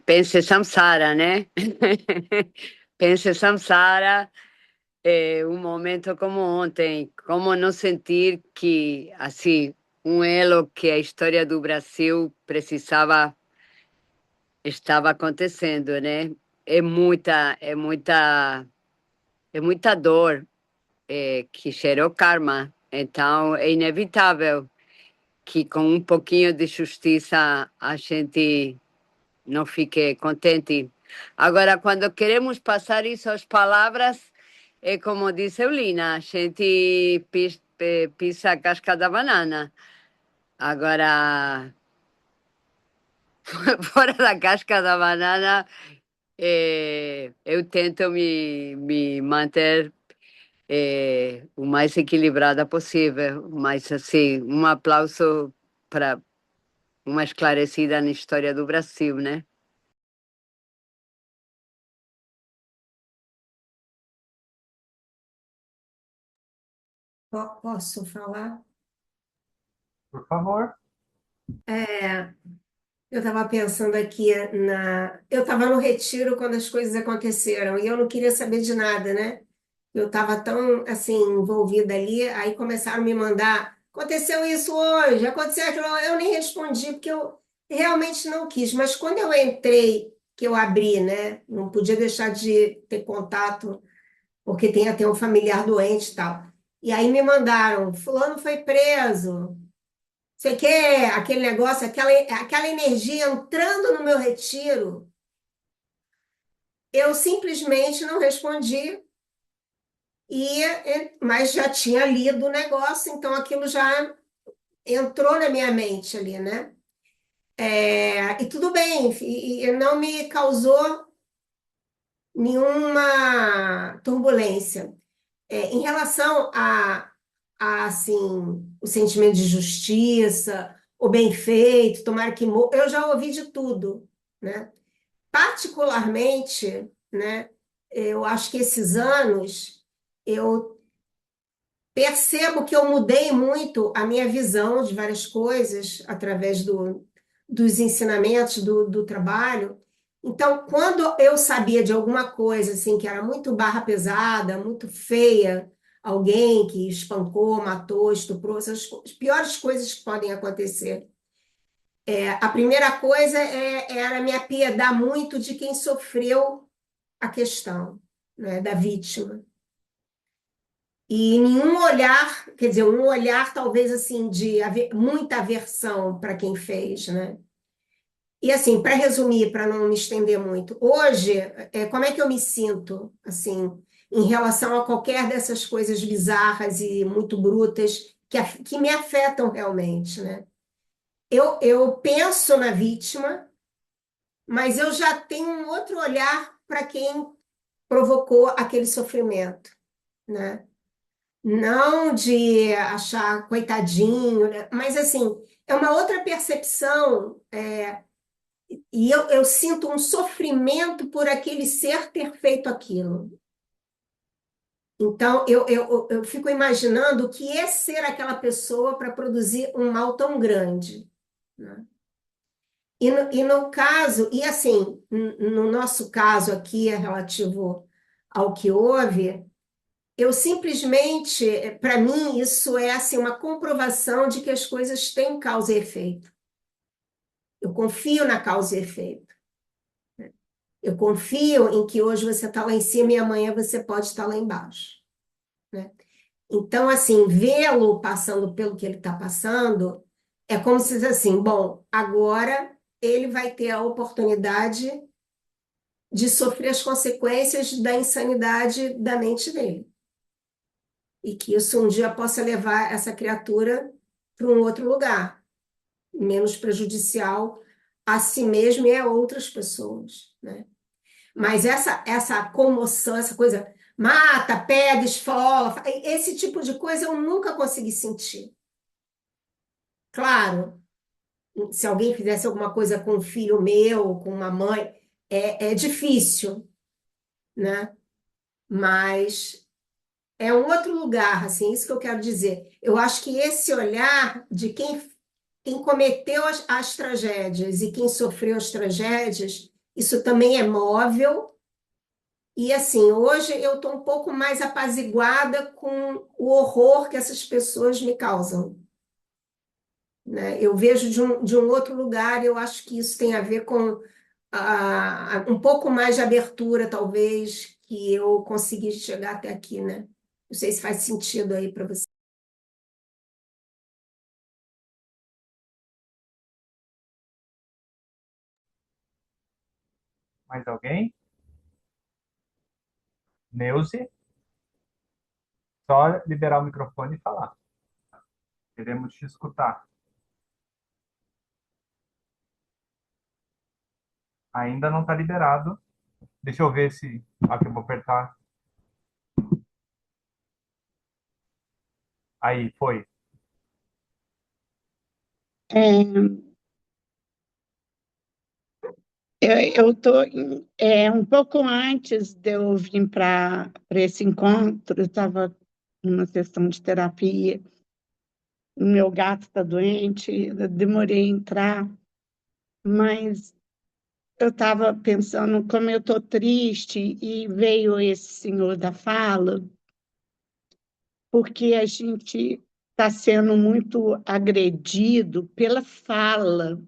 Pense samsara, né? Pense samsara, um momento como ontem, como não sentir que, assim, um elo que a história do Brasil precisava, estava acontecendo, né? É muita dor, que gerou karma. Então, é inevitável que com um pouquinho de justiça a gente não fique contente. Agora, quando queremos passar isso às palavras, é como disse Eulina, a gente pisa a casca da banana. Agora, fora da casca da banana, eu tento me manter o mais equilibrada possível. Mas, assim, um aplauso para uma esclarecida na história do Brasil, né? Posso falar? Por favor. Eu estava pensando aqui Eu estava no retiro quando as coisas aconteceram e eu não queria saber de nada, né? Eu estava tão, assim, envolvida ali, aí começaram a me mandar: aconteceu isso hoje, aconteceu aquilo. Eu nem respondi, porque eu realmente não quis. Mas quando eu entrei, que eu abri, né? Não podia deixar de ter contato, porque tem até um familiar doente e tal. E aí me mandaram: fulano foi preso. Você quer aquele negócio, aquela energia entrando no meu retiro? Eu simplesmente não respondi, mas já tinha lido o negócio, então aquilo já entrou na minha mente ali, né? E tudo bem, e não me causou nenhuma turbulência. Em relação assim, o sentimento de justiça, o bem feito, tomara que eu já ouvi de tudo, né? Particularmente, né, eu acho que esses anos eu percebo que eu mudei muito a minha visão de várias coisas através dos ensinamentos do trabalho. Então, quando eu sabia de alguma coisa assim que era muito barra pesada, muito feia, alguém que espancou, matou, estuprou, essas as piores coisas que podem acontecer, a primeira coisa era me apiedar muito de quem sofreu a questão, né, da vítima. E nenhum olhar, quer dizer, um olhar talvez assim de muita aversão para quem fez, né? E assim, para resumir, para não me estender muito, hoje, como é que eu me sinto, assim, em relação a qualquer dessas coisas bizarras e muito brutas que me afetam realmente, né? Eu penso na vítima, mas eu já tenho um outro olhar para quem provocou aquele sofrimento, né? Não de achar coitadinho, né? Mas assim, é uma outra percepção, e eu sinto um sofrimento por aquele ser ter feito aquilo. Então, eu fico imaginando o que é ser aquela pessoa para produzir um mal tão grande, né? E no caso, e assim, no nosso caso aqui, é relativo ao que houve, eu simplesmente, para mim, isso é assim, uma comprovação de que as coisas têm causa e efeito. Eu confio na causa e efeito. Eu confio em que hoje você está lá em cima e amanhã você pode estar lá embaixo, né? Então, assim, vê-lo passando pelo que ele está passando é como se diz assim: bom, agora ele vai ter a oportunidade de sofrer as consequências da insanidade da mente dele. E que isso um dia possa levar essa criatura para um outro lugar, menos prejudicial a si mesmo e a outras pessoas, né? Mas essa comoção, essa coisa mata, pega, esfola. Esse tipo de coisa eu nunca consegui sentir. Claro, se alguém fizesse alguma coisa com um filho meu, com uma mãe, é difícil, né? Mas é um outro lugar, assim, isso que eu quero dizer. Eu acho que esse olhar de quem cometeu as tragédias e quem sofreu as tragédias, isso também é móvel. E assim, hoje eu estou um pouco mais apaziguada com o horror que essas pessoas me causam, né? Eu vejo de um outro lugar, e eu acho que isso tem a ver com um pouco mais de abertura, talvez, que eu consegui chegar até aqui, né? Não sei se faz sentido aí para você. Mais alguém? Neuze? Só liberar o microfone e falar. Queremos te escutar. Ainda não está liberado. Deixa eu ver se... Aqui eu vou apertar. Aí, foi. É, eu estou um pouco antes de eu vir para esse encontro, eu estava numa sessão de terapia, o meu gato está doente, eu demorei a entrar, mas eu estava pensando como eu estou triste e veio esse senhor da fala, porque a gente está sendo muito agredido pela fala.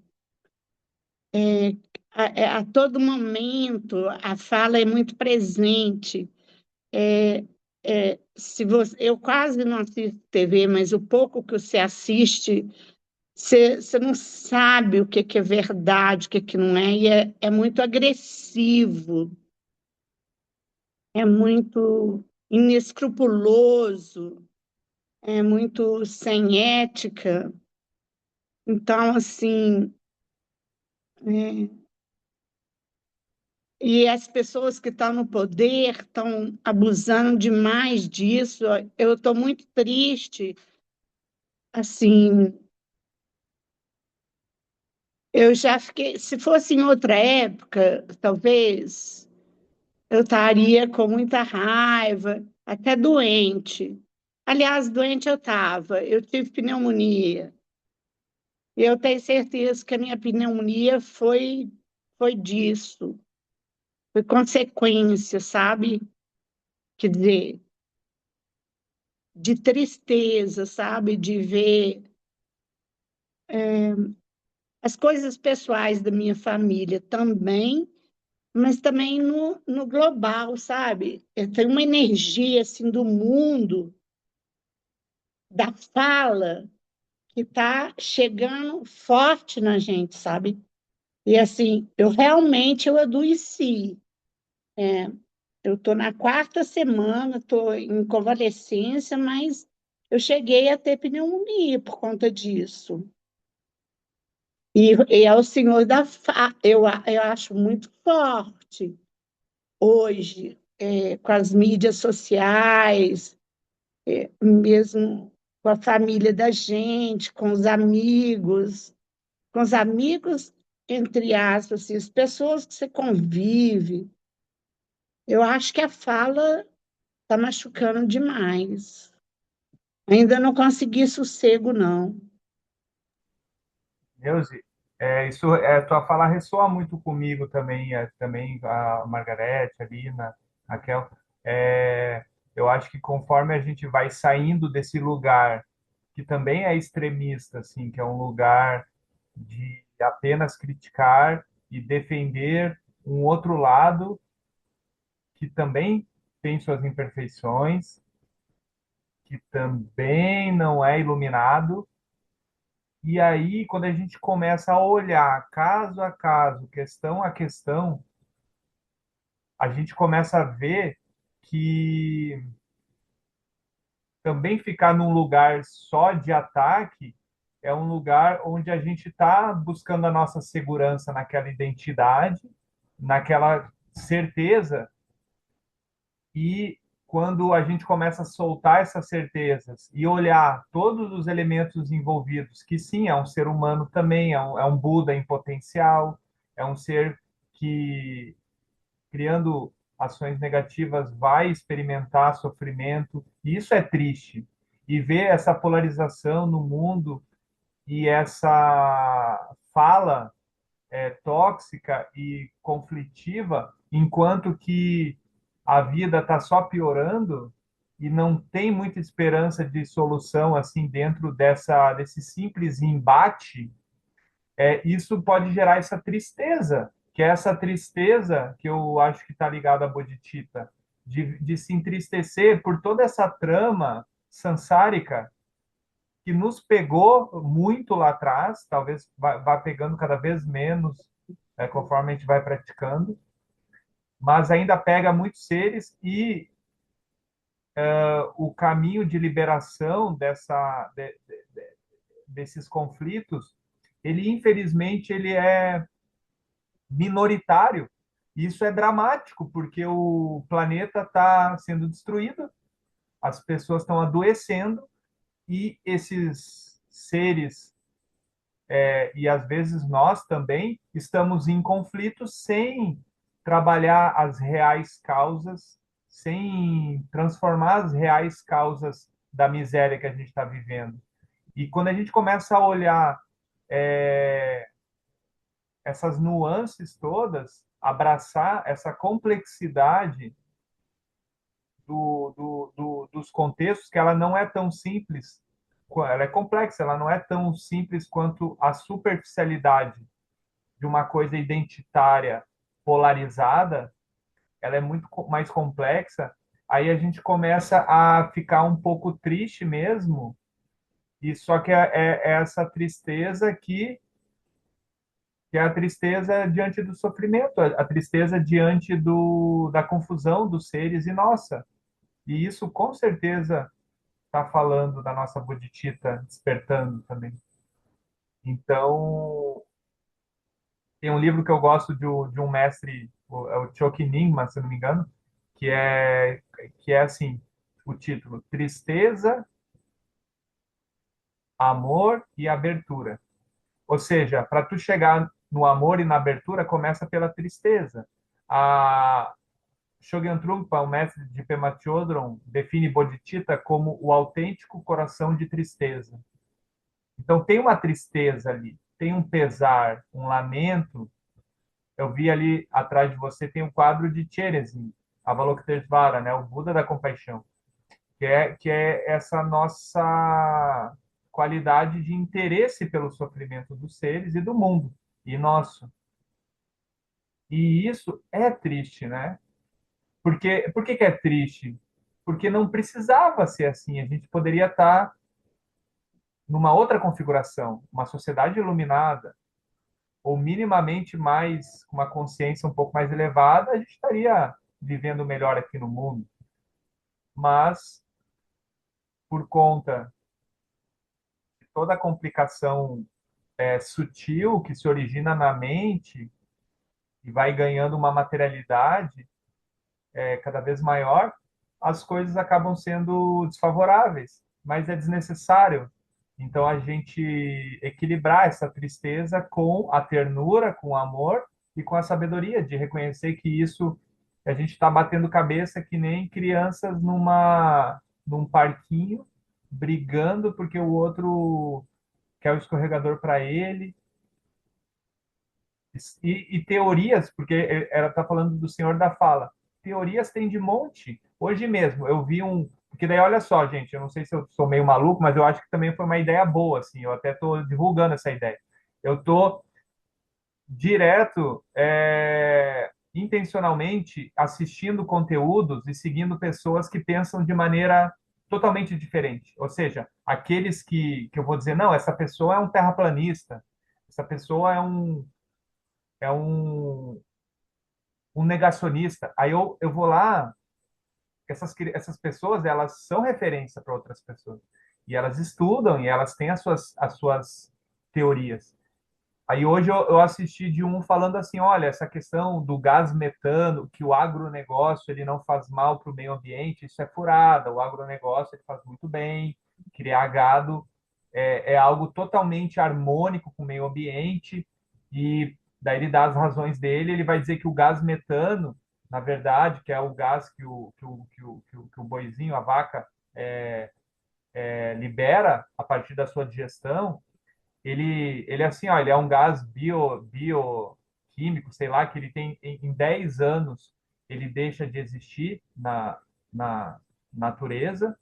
A todo momento, a fala é muito presente. Se você, eu quase não assisto TV, mas o pouco que você assiste, você não sabe o que é verdade, o que não é, e é muito agressivo, é muito inescrupuloso, é muito sem ética. Então, assim, é, e as pessoas que estão no poder estão abusando demais disso. Eu estou muito triste. Assim, eu já fiquei. Se fosse em outra época, talvez eu estaria com muita raiva, até doente. Aliás, doente eu estava. Eu tive pneumonia. E eu tenho certeza que a minha pneumonia foi disso, foi consequência, sabe? Quer dizer, de tristeza, sabe? De ver as coisas pessoais da minha família também, mas também no global, sabe? Tem uma energia assim do mundo, da fala, que está chegando forte na gente, sabe? E assim, eu adoeci. É, eu estou na quarta semana, estou em convalescência, mas eu cheguei a ter pneumonia por conta disso. E é o senhor da eu acho muito forte hoje, com as mídias sociais, mesmo com a família da gente, com os amigos, entre aspas, assim, as pessoas que você convive. Eu acho que a fala está machucando demais. Ainda não consegui sossego, não. Neuze, tua fala ressoa muito comigo também, também a Margarete, a Lina, a Raquel. É, eu acho que conforme a gente vai saindo desse lugar que também é extremista, assim, que é um lugar de apenas criticar e defender um outro lado que também tem suas imperfeições, que também não é iluminado. E aí, quando a gente começa a olhar caso a caso, questão a questão, a gente começa a ver que também ficar num lugar só de ataque é um lugar onde a gente está buscando a nossa segurança naquela identidade, naquela certeza, e quando a gente começa a soltar essas certezas e olhar todos os elementos envolvidos, que sim, é um ser humano também, é um Buda em potencial, é um ser que, criando ações negativas, vai experimentar sofrimento, e isso é triste. E ver essa polarização no mundo e essa fala tóxica e conflitiva, enquanto que a vida está só piorando e não tem muita esperança de solução assim dentro desse simples embate, isso pode gerar essa tristeza, que é essa tristeza que eu acho que está ligada à bodhicitta, de se entristecer por toda essa trama sansárica que nos pegou muito lá atrás, talvez vá pegando cada vez menos conforme a gente vai praticando, mas ainda pega muitos seres e o caminho de liberação desses conflitos, ele infelizmente ele é minoritário. Isso é dramático, porque o planeta está sendo destruído, as pessoas estão adoecendo e esses seres e às vezes nós também estamos em conflitos sem trabalhar as reais causas, sem transformar as reais causas da miséria que a gente está vivendo. E quando a gente começa a olhar essas nuances todas, abraçar essa complexidade dos contextos, que ela não é tão simples, ela é complexa, ela não é tão simples quanto a superficialidade de uma coisa identitária polarizada, ela é muito mais complexa, aí a gente começa a ficar um pouco triste mesmo, e só que é essa tristeza que é a tristeza diante do sofrimento, a tristeza diante da confusão dos seres e nossa. E isso com certeza está falando da nossa bodhicitta despertando também. Então, tem um livro que eu gosto de um mestre, é o Choki Nyingma, se não me engano, que é assim, o título: Tristeza, Amor e Abertura. Ou seja, para tu chegar no amor e na abertura, começa pela tristeza. A Shogyen Trungpa, o mestre de Pema Chodron, define bodhicitta como o autêntico coração de tristeza. Então tem uma tristeza ali, tem um pesar, um lamento. Eu vi ali atrás de você tem um quadro de Cherezin, Avalokitesvara, né, o Buda da compaixão, que é essa nossa qualidade de interesse pelo sofrimento dos seres e do mundo e nosso. E isso é triste, né? Por que é triste? Porque não precisava ser assim. A gente poderia estar numa outra configuração, uma sociedade iluminada, ou minimamente mais, com uma consciência um pouco mais elevada, a gente estaria vivendo melhor aqui no mundo. Mas, por conta de toda a complicação sutil que se origina na mente e vai ganhando uma materialidade cada vez maior, as coisas acabam sendo desfavoráveis, mas é desnecessário. Então, a gente equilibrar essa tristeza com a ternura, com o amor e com a sabedoria, de reconhecer que isso, a gente está batendo cabeça que nem crianças num parquinho, brigando porque o outro quer o escorregador para ele. E teorias, porque ela está falando do Senhor da Fala. Teorias tem de monte. Hoje mesmo eu vi um. Porque daí, olha só, gente, eu não sei se eu sou meio maluco, mas eu acho que também foi uma ideia boa, assim. Eu até estou divulgando essa ideia. Eu estou direto, intencionalmente, assistindo conteúdos e seguindo pessoas que pensam de maneira totalmente diferente. Ou seja, aqueles que eu vou dizer, não, essa pessoa é um terraplanista, essa pessoa é um negacionista. Aí eu vou lá, essas pessoas, elas são referência para outras pessoas. E elas estudam e elas têm as suas teorias. Aí hoje eu assisti de um falando assim, olha, essa questão do gás metano, que o agronegócio ele não faz mal para o meio ambiente, isso é furada. O agronegócio ele faz muito bem. Criar gado é algo totalmente harmônico com o meio ambiente. E daí ele dá as razões dele. Ele vai dizer que o gás metano, na verdade, que é o gás que o boizinho, a vaca, libera a partir da sua digestão, ele é assim, ó, ele é um gás bioquímico, sei lá, que ele tem em 10 anos ele deixa de existir na natureza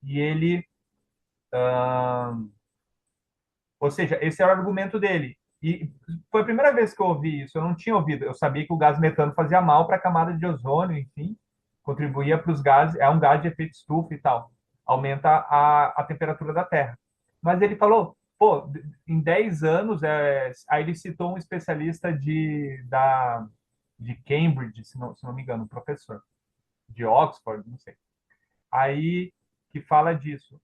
e ele, ou seja, esse é o argumento dele. E foi a primeira vez que eu ouvi isso, eu não tinha ouvido, eu sabia que o gás metano fazia mal para a camada de ozônio, enfim, contribuía para os gases, é um gás de efeito estufa e tal, aumenta a temperatura da Terra. Mas ele falou, pô, em 10 anos, aí ele citou um especialista de Cambridge, se não me engano, um professor, de Oxford, não sei, aí que fala disso.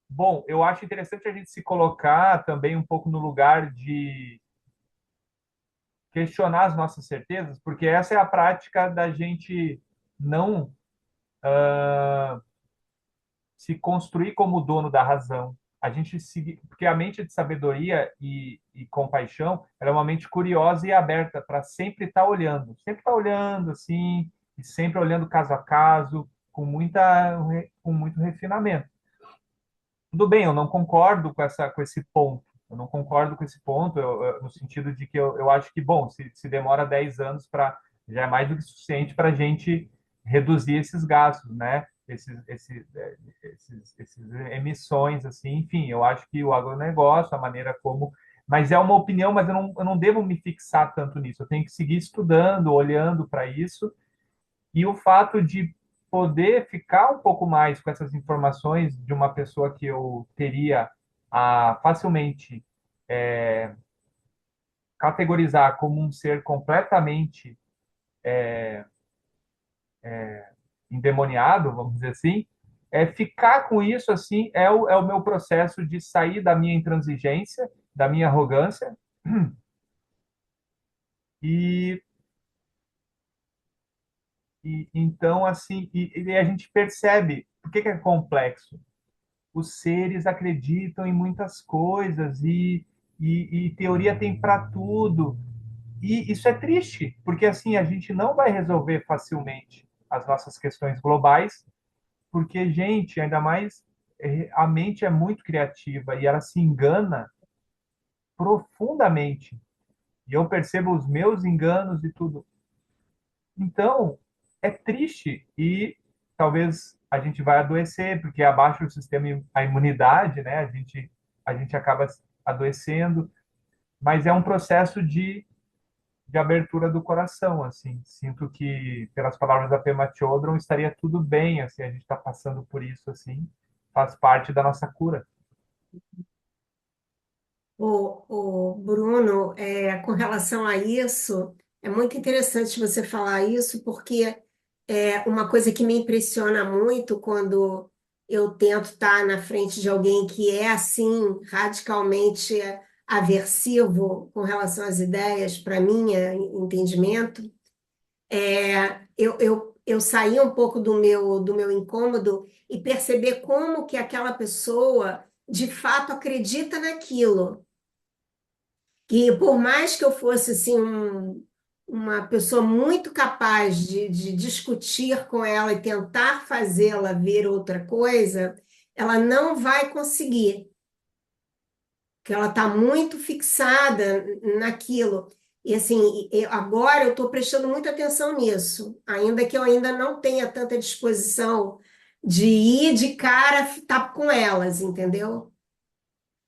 Bom, eu acho interessante a gente se colocar também um pouco no lugar de questionar as nossas certezas, porque essa é a prática da gente não se construir como dono da razão. A gente seguir, porque a mente de sabedoria e compaixão, ela é uma mente curiosa e aberta para sempre estar olhando assim, e sempre olhando caso a caso, com muito refinamento. Tudo bem, eu não concordo com esse ponto. Eu não concordo com esse ponto, no sentido de que eu acho que, bom, se demora 10 anos para. Já é mais do que suficiente para a gente reduzir esses gastos, né? Esses emissões, assim, enfim, eu acho que o agronegócio, a maneira como. Mas é uma opinião, mas eu não devo me fixar tanto nisso. Eu tenho que seguir estudando, olhando para isso e o fato de poder ficar um pouco mais com essas informações de uma pessoa que eu teria facilmente categorizar como um ser completamente endemoniado, vamos dizer assim, ficar com isso assim é o meu processo de sair da minha intransigência, da minha arrogância e, então assim e a gente percebe por que é complexo. Os seres acreditam em muitas coisas e teoria tem para tudo. E isso é triste, porque assim a gente não vai resolver facilmente as nossas questões globais, porque, gente, ainda mais a mente é muito criativa e ela se engana profundamente. E eu percebo os meus enganos e tudo. Então, é triste e talvez a gente vai adoecer, porque abaixa o sistema, a imunidade, né? A gente acaba adoecendo, mas é um processo de abertura do coração, assim. Sinto que, pelas palavras da Pema Chodron, estaria tudo bem, assim, a gente está passando por isso, assim, faz parte da nossa cura. O Bruno, com relação a isso, é muito interessante você falar isso, porque é uma coisa que me impressiona muito quando eu tento estar na frente de alguém que é assim, radicalmente aversivo com relação às ideias, para mim, entendimento, eu sair um pouco do meu incômodo e perceber como que aquela pessoa de fato acredita naquilo. Que por mais que eu fosse assim uma pessoa muito capaz de discutir com ela e tentar fazê-la ver outra coisa, ela não vai conseguir, porque ela está muito fixada naquilo. E assim, agora eu estou prestando muita atenção nisso, ainda que eu ainda não tenha tanta disposição de ir de cara estar com elas, entendeu?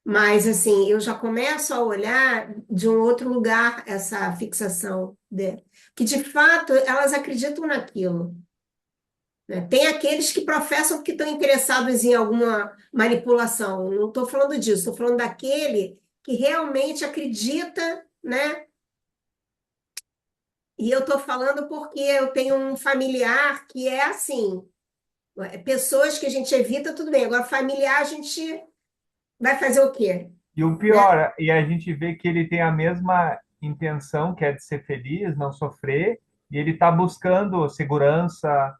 Mas, assim, eu já começo a olhar de um outro lugar essa fixação dela. Que, de fato, elas acreditam naquilo, né? Tem aqueles que professam que estão interessados em alguma manipulação. Não estou falando disso, estou falando daquele que realmente acredita, né? E eu estou falando porque eu tenho um familiar que é assim. Pessoas que a gente evita, tudo bem. Agora, familiar, a gente vai fazer o quê? E o né? pior, e a gente vê que ele tem a mesma intenção, que é de ser feliz, não sofrer, e ele está buscando segurança,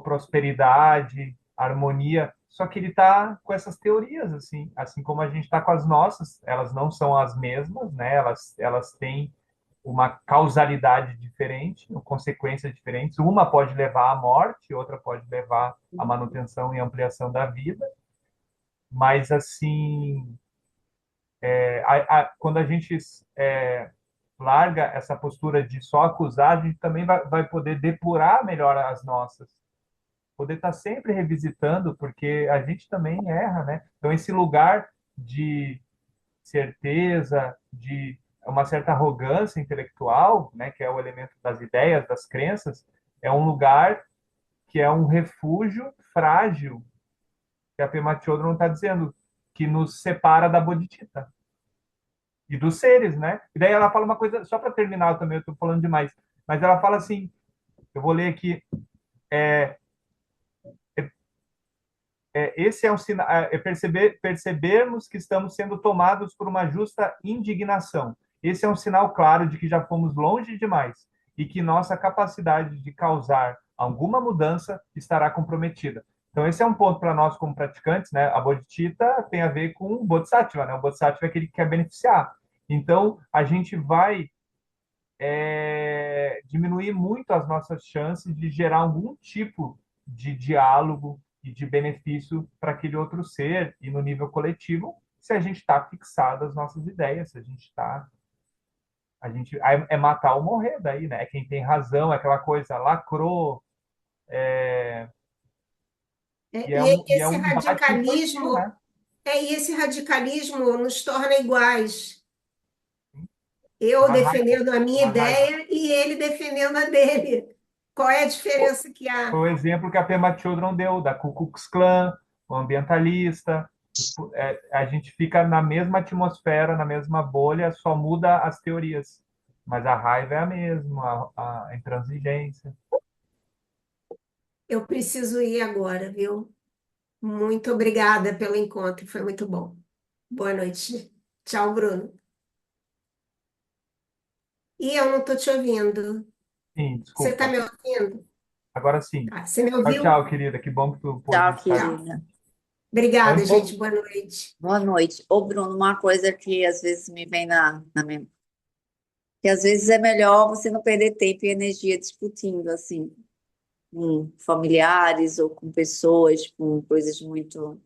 prosperidade, harmonia, só que ele está com essas teorias, assim como a gente está com as nossas, elas não são as mesmas, né? Elas têm uma causalidade diferente, consequências diferentes. Uma pode levar à morte, outra pode levar à manutenção e ampliação da vida, mas assim quando a gente larga essa postura de só acusar, a gente também vai poder depurar melhor as nossas, poder estar sempre revisitando, porque a gente também erra, né? Então, esse lugar de certeza, de uma certa arrogância intelectual, né, que é o elemento das ideias, das crenças, é um lugar que é um refúgio frágil, que a Pema Chodron está dizendo, que nos separa da Bodhicitta e dos seres, né? E daí ela fala uma coisa, só para terminar também, eu estou falando demais, mas ela fala assim, eu vou ler aqui, é, esse é um sinal, percebermos que estamos sendo tomados por uma justa indignação. Esse é um sinal claro de que já fomos longe demais e que nossa capacidade de causar alguma mudança estará comprometida. Então, esse é um ponto para nós como praticantes, né? A bodhicitta tem a ver com o bodhisattva, né? O bodhisattva é aquele que quer beneficiar. Então, a gente vai diminuir muito as nossas chances de gerar algum tipo de diálogo e de benefício para aquele outro ser e no nível coletivo, se a gente está fixado às nossas ideias, se a gente está a gente é matar ou morrer daí, né? É quem tem razão, é aquela coisa lacrou, É, e e é esse um bate infantil, radicalismo, né? e esse radicalismo nos torna iguais. Eu Uma raiva, defendendo a minha uma raiva. ideia e ele defendendo a dele. Qual é a diferença que Foi há? o exemplo que a Pema Chodron deu, da Ku Klux Klan, o ambientalista. A gente fica na mesma atmosfera, na mesma bolha, só muda as teorias. Mas a raiva é a mesma, a intransigência. Eu preciso ir agora, viu? Muito obrigada pelo encontro, foi muito bom. Boa noite. Tchau, Bruno. E eu não estou te ouvindo. Sim, Você está desculpa. me ouvindo? Agora sim. Ah, você me Tchau, ouviu? tchau, querida. Que bom que tu pôde Tchau, estar aqui. Tchau. querida. Obrigada, Vamos, gente. Boa noite. Boa noite. Ô, Bruno, uma coisa que às vezes me vem na mente, que às vezes é melhor você não perder tempo e energia discutindo, assim, com familiares ou com pessoas, com coisas muito,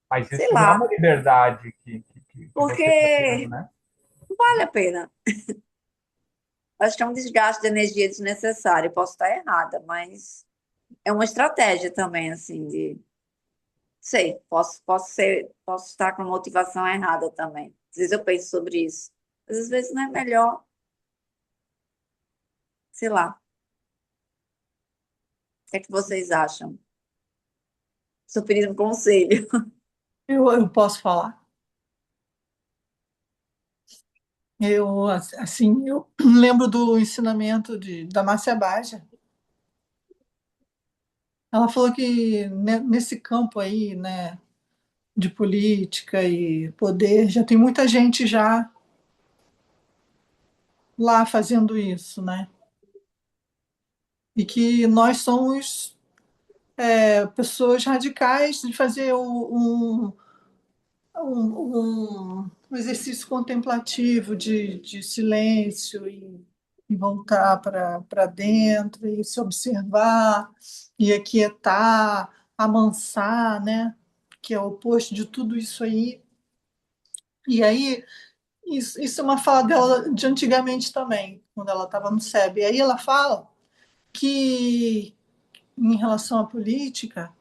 mas sei isso não é lá, uma liberdade que você está tendo, porque né? não vale a pena. Acho que é um desgaste de energia desnecessário. Posso estar errada, mas é uma estratégia também, assim, de, sei, posso estar com motivação errada também. Às vezes eu penso sobre isso. Mas às vezes não é melhor, sei lá. O que é que vocês acham? Estou pedindo um conselho. Eu posso falar. Eu lembro do ensinamento da Márcia Baja. Ela falou que nesse campo aí, né, de política e poder, já tem muita gente já lá fazendo isso, né? E que nós somos pessoas radicais de fazer um exercício contemplativo de silêncio e voltar para dentro e se observar e aquietar, amansar, né? Que é o oposto de tudo isso aí. E aí, isso é uma fala dela de antigamente também, quando ela estava no SEB. E aí ela fala que, em relação à política,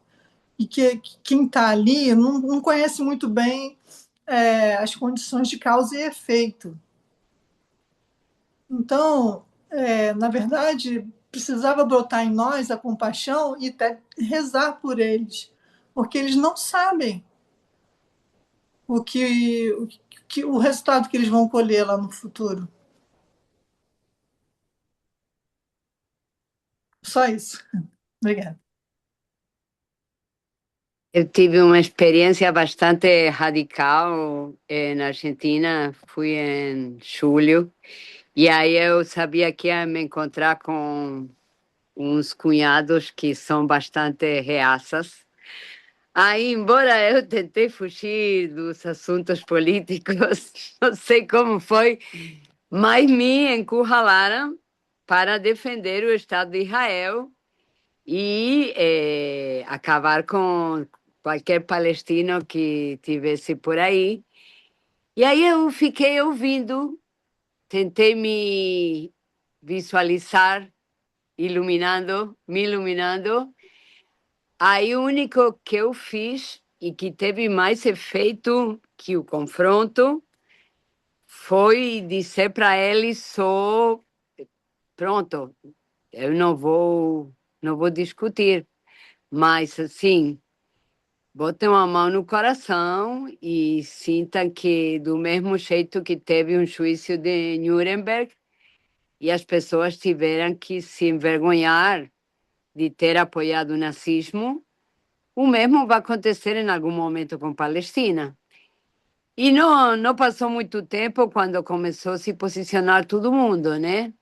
e que quem está ali não conhece muito bem as condições de causa e efeito. Então, na verdade, precisava brotar em nós a compaixão e até rezar por eles, porque eles não sabem o resultado que eles vão colher lá no futuro. Só isso. Obrigada. Eu tive uma experiência bastante radical na Argentina, fui em julho, e aí eu sabia que ia me encontrar com uns cunhados que são bastante reaças. Aí, embora eu tentei fugir dos assuntos políticos, não sei como foi, mas me encurralaram para defender o Estado de Israel e acabar com qualquer palestino que tivesse por aí. E aí eu fiquei ouvindo, tentei me visualizar me iluminando. Aí o único que eu fiz e que teve mais efeito que o confronto foi dizer para eles só, pronto, eu não vou discutir, mas assim, botem uma mão no coração e sintam que do mesmo jeito que teve um juízo de Nuremberg e as pessoas tiveram que se envergonhar de ter apoiado o nazismo, o mesmo vai acontecer em algum momento com Palestina. E não passou muito tempo quando começou a se posicionar todo mundo, né?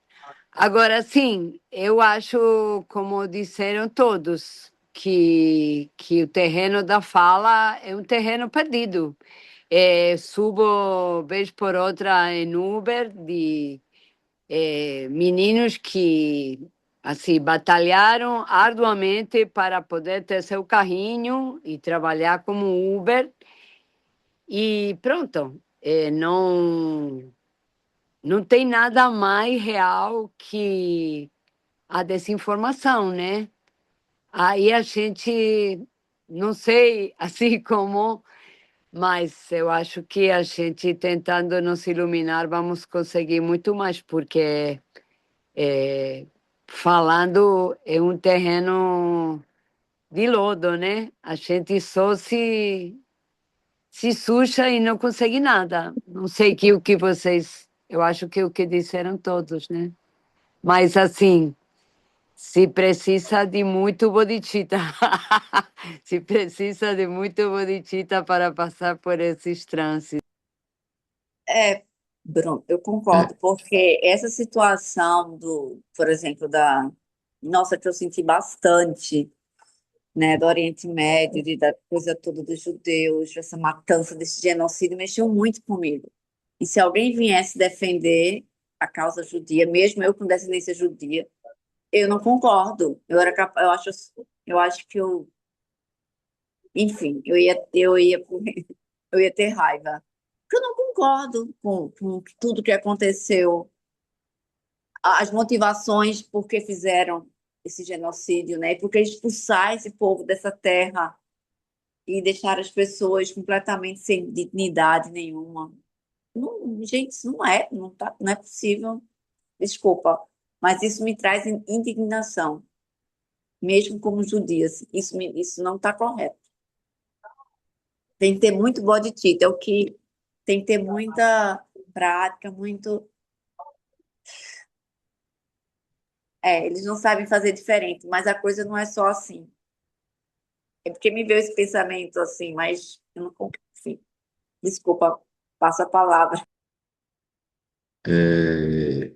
Agora, sim, eu acho, como disseram todos, que o terreno da fala é um terreno perdido. Subo vez por outra em Uber de meninos que assim batalharam arduamente para poder ter seu carrinho e trabalhar como Uber e pronto. Não tem nada mais real que a desinformação, né? Aí a gente, não sei assim como, mas eu acho que a gente tentando nos iluminar vamos conseguir muito mais, porque é, falando é um terreno de lodo, né? A gente só se suja e não consegue nada. Não sei o que vocês, eu acho que o que disseram todos, né? Mas assim, se precisa de muito bodhicitta, se precisa de muito bodhicitta para passar por esses trances. É, Bruno, eu concordo, porque essa situação por exemplo, nossa, que eu senti bastante, né, do Oriente Médio, da coisa toda dos judeus, essa matança, desse genocídio, mexeu muito comigo. E se alguém viesse defender a causa judia, mesmo eu com descendência judia, eu não concordo. Eu acho que enfim, eu ia ter raiva. Porque eu não concordo com tudo que aconteceu, as motivações por que fizeram esse genocídio, né? E por que expulsar esse povo dessa terra e deixar as pessoas completamente sem dignidade nenhuma. Não, gente, isso não é possível. Desculpa, mas isso me traz indignação, mesmo como judia. Isso não está correto. Tem que ter muito bodhicitta, é o que tem que ter muita prática, muito. Eles não sabem fazer diferente, mas a coisa não é só assim. É porque me veio esse pensamento assim, mas eu não consigo. Enfim, desculpa, passa a palavra. É,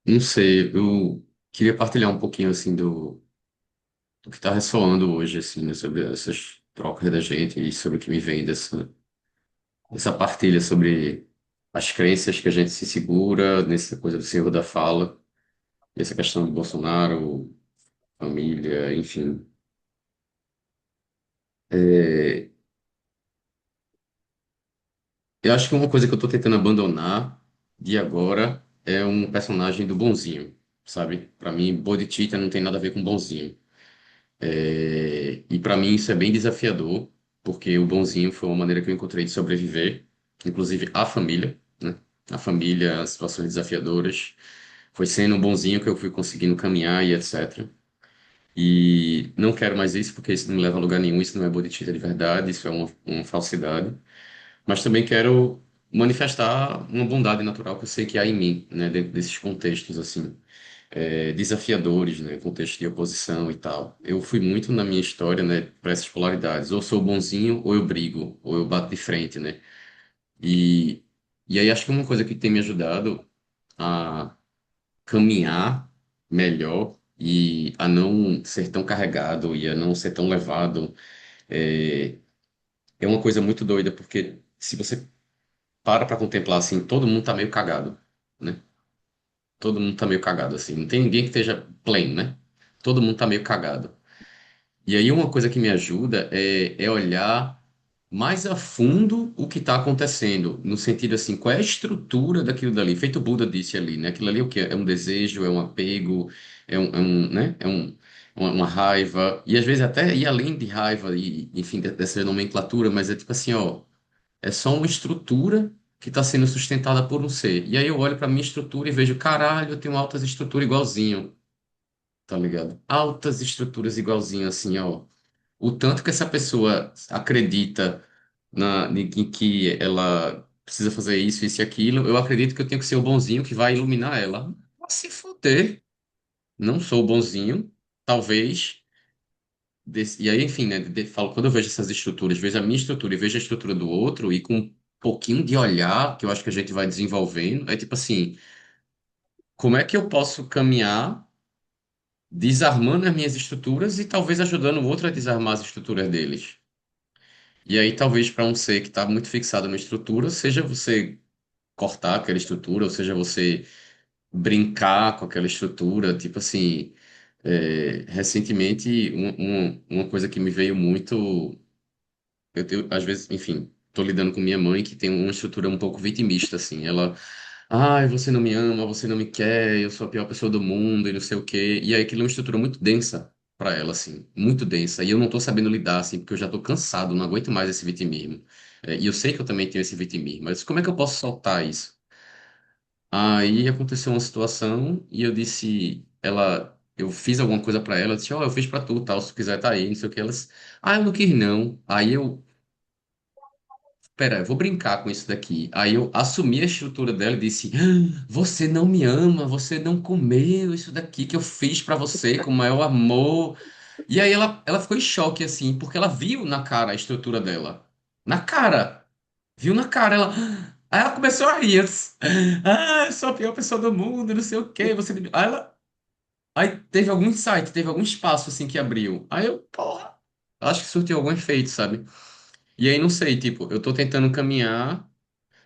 não sei, eu queria partilhar um pouquinho assim do que está ressoando hoje assim, né, sobre essas trocas da gente e sobre o que me vem dessa partilha sobre as crenças que a gente se segura nessa coisa do Senhor da fala, e essa questão do Bolsonaro, família, enfim. É, eu acho que uma coisa que eu tô tentando abandonar de agora é um personagem do bonzinho, sabe? Pra mim, Bodhicitta não tem nada a ver com bonzinho. E pra mim isso é bem desafiador, porque o bonzinho foi uma maneira que eu encontrei de sobreviver, inclusive a família, né? A família, as situações desafiadoras. Foi sendo um bonzinho que eu fui conseguindo caminhar e etc. E não quero mais isso, porque isso não me leva a lugar nenhum, isso não é bodhicitta de verdade, isso é uma falsidade. Mas também quero manifestar uma bondade natural que eu sei que há em mim, né, dentro desses contextos, assim. desafiadores, né, contexto de oposição e tal. Eu fui muito na minha história, né, para essas polaridades. Ou sou bonzinho, ou eu brigo, ou eu bato de frente, né? E, e aí acho que uma coisa que tem me ajudado a caminhar melhor e a não ser tão carregado e a não ser tão levado é, é uma coisa muito doida, porque se você para contemplar assim, todo mundo tá meio cagado, né? Todo mundo tá meio cagado assim, não tem ninguém que esteja plain, né? Todo mundo tá meio cagado. E aí uma coisa que me ajuda é olhar mais a fundo o que está acontecendo, no sentido assim, qual é a estrutura daquilo dali? Feito o Buda disse ali, né? Aquilo ali é o quê? É um desejo, é um apego, né? Uma raiva, e às vezes até ir além de raiva, e, enfim, dessa nomenclatura, mas é tipo assim, ó, é só uma estrutura que está sendo sustentada por um ser. E aí eu olho para minha estrutura e vejo, caralho, eu tenho altas estruturas igualzinho, tá ligado? Altas estruturas igualzinho, assim, ó. O tanto que essa pessoa acredita em que ela precisa fazer isso e aquilo, eu acredito que eu tenho que ser o bonzinho que vai iluminar ela. Vai se fuder. Não sou o bonzinho, talvez. E aí, enfim, né? Falo, quando eu vejo essas estruturas, vejo a minha estrutura e vejo a estrutura do outro, e com um pouquinho de olhar que eu acho que a gente vai desenvolvendo, é tipo assim: como é que eu posso caminhar desarmando as minhas estruturas e talvez ajudando o outro a desarmar as estruturas deles? E aí, talvez para um ser que está muito fixado na estrutura, seja você cortar aquela estrutura, ou seja, você brincar com aquela estrutura. Tipo assim, recentemente, uma coisa que me veio muito. Às vezes, enfim, tô lidando com minha mãe, que tem uma estrutura um pouco vitimista, assim. Ela, ai, você não me ama, você não me quer, eu sou a pior pessoa do mundo e não sei o quê. E aí, aquilo é uma estrutura muito densa para ela, assim, muito densa. E eu não tô sabendo lidar, assim, porque eu já tô cansado, não aguento mais esse vitimismo. E eu sei que eu também tenho esse vitimismo, mas como é que eu posso soltar isso? Aí aconteceu uma situação e eu disse, eu fiz alguma coisa pra ela, eu disse, ó, eu fiz pra tu, tal, se tu quiser tá aí, não sei o que, elas, eu não quis não. Aí eu, pera, eu vou brincar com isso daqui. Aí eu assumi a estrutura dela e disse, você não me ama, você não comeu isso daqui que eu fiz pra você com o maior amor. E aí ela ficou em choque, assim, porque ela viu na cara a estrutura dela. Na cara. Viu na cara, ela. Aí ela começou a rir. Eu disse, eu sou a pior pessoa do mundo, não sei o quê. Você... Aí ela. Aí teve algum insight, teve algum espaço assim que abriu. Aí eu, porra, acho que surtiu algum efeito, sabe? E aí não sei, tipo, eu tô tentando caminhar.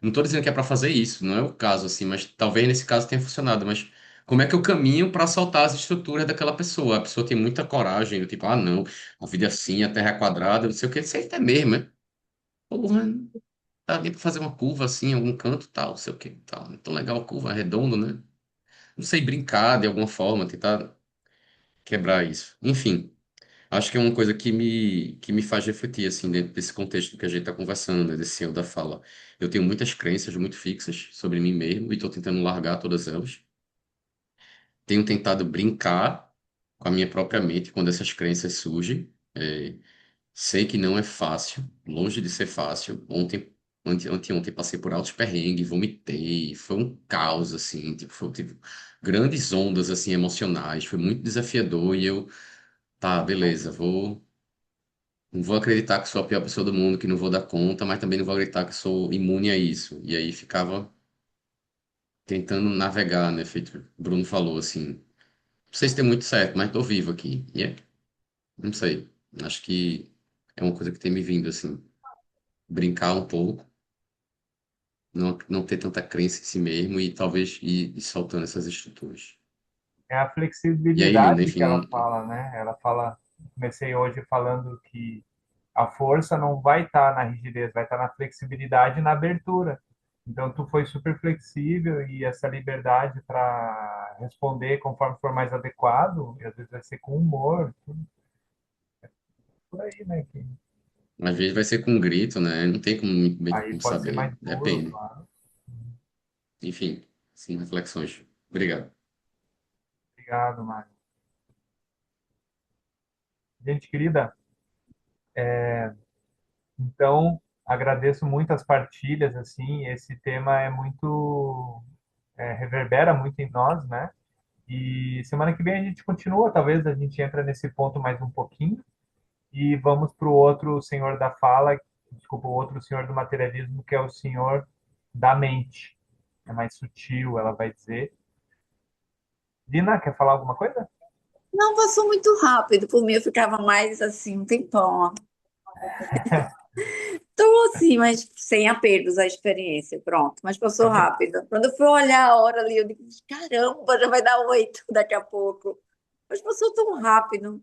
Não tô dizendo que é pra fazer isso, não é o caso, assim, mas talvez nesse caso tenha funcionado. Mas como é que eu caminho pra soltar as estruturas daquela pessoa? A pessoa tem muita coragem, do tipo, não, a vida é assim, a terra é quadrada, não sei o quê. Isso aí é mesmo, é? Porra, tá ali pra fazer uma curva assim, em algum canto, tal, não sei o que, tal. Não tão legal a curva, é redondo, né? Não sei brincar de alguma forma, tentar quebrar isso. Enfim, acho que é uma coisa que me faz refletir, assim, dentro desse contexto que a gente tá conversando, né, desse eu da fala. Eu tenho muitas crenças muito fixas sobre mim mesmo e tô tentando largar todas elas. Tenho tentado brincar com a minha própria mente quando essas crenças surgem. Sei que não é fácil, longe de ser fácil. Anteontem passei por altos perrengues, vomitei, foi um caos, assim, tipo, tipo, grandes ondas, assim, emocionais, foi muito desafiador e eu, tá, beleza, não vou acreditar que sou a pior pessoa do mundo, que não vou dar conta, mas também não vou acreditar que sou imune a isso. E aí ficava tentando navegar, né, feito o Bruno falou, assim, não sei se tem muito certo, mas tô vivo aqui, não sei, acho que é uma coisa que tem me vindo, assim, brincar um pouco, não ter tanta crença em si mesmo e talvez ir soltando essas estruturas. É a E aí, Nilda, flexibilidade que ela enfim, fala, né? Ela fala, comecei hoje falando que a força não vai estar na rigidez, vai estar na flexibilidade e na abertura. Então, tu foi super flexível e essa liberdade para responder conforme for mais adequado, e às vezes vai ser com humor, tudo por aí, né? Que às vezes vai ser com um grito, né? Não tem como, muito bem aí como pode ser mais saber, duro, depende. claro. Enfim, sim, reflexões. Obrigado. Obrigado, Mário. Gente querida, então agradeço muito as partilhas, assim, esse tema é muito, reverbera muito em nós, né? E semana que vem a gente continua, talvez a gente entra nesse ponto mais um pouquinho e vamos para o outro senhor da fala, desculpa, o outro senhor do materialismo, que é o senhor da mente. É mais sutil, ela vai dizer. Dina, quer falar alguma coisa? Não, passou muito rápido. Por mim, eu ficava mais assim, um tempão, ó. Tô assim, mas sem apegos à experiência, pronto. Mas passou rápido. Quando eu fui olhar a hora ali, eu digo, caramba, já vai dar 8 daqui a pouco. Mas passou tão rápido.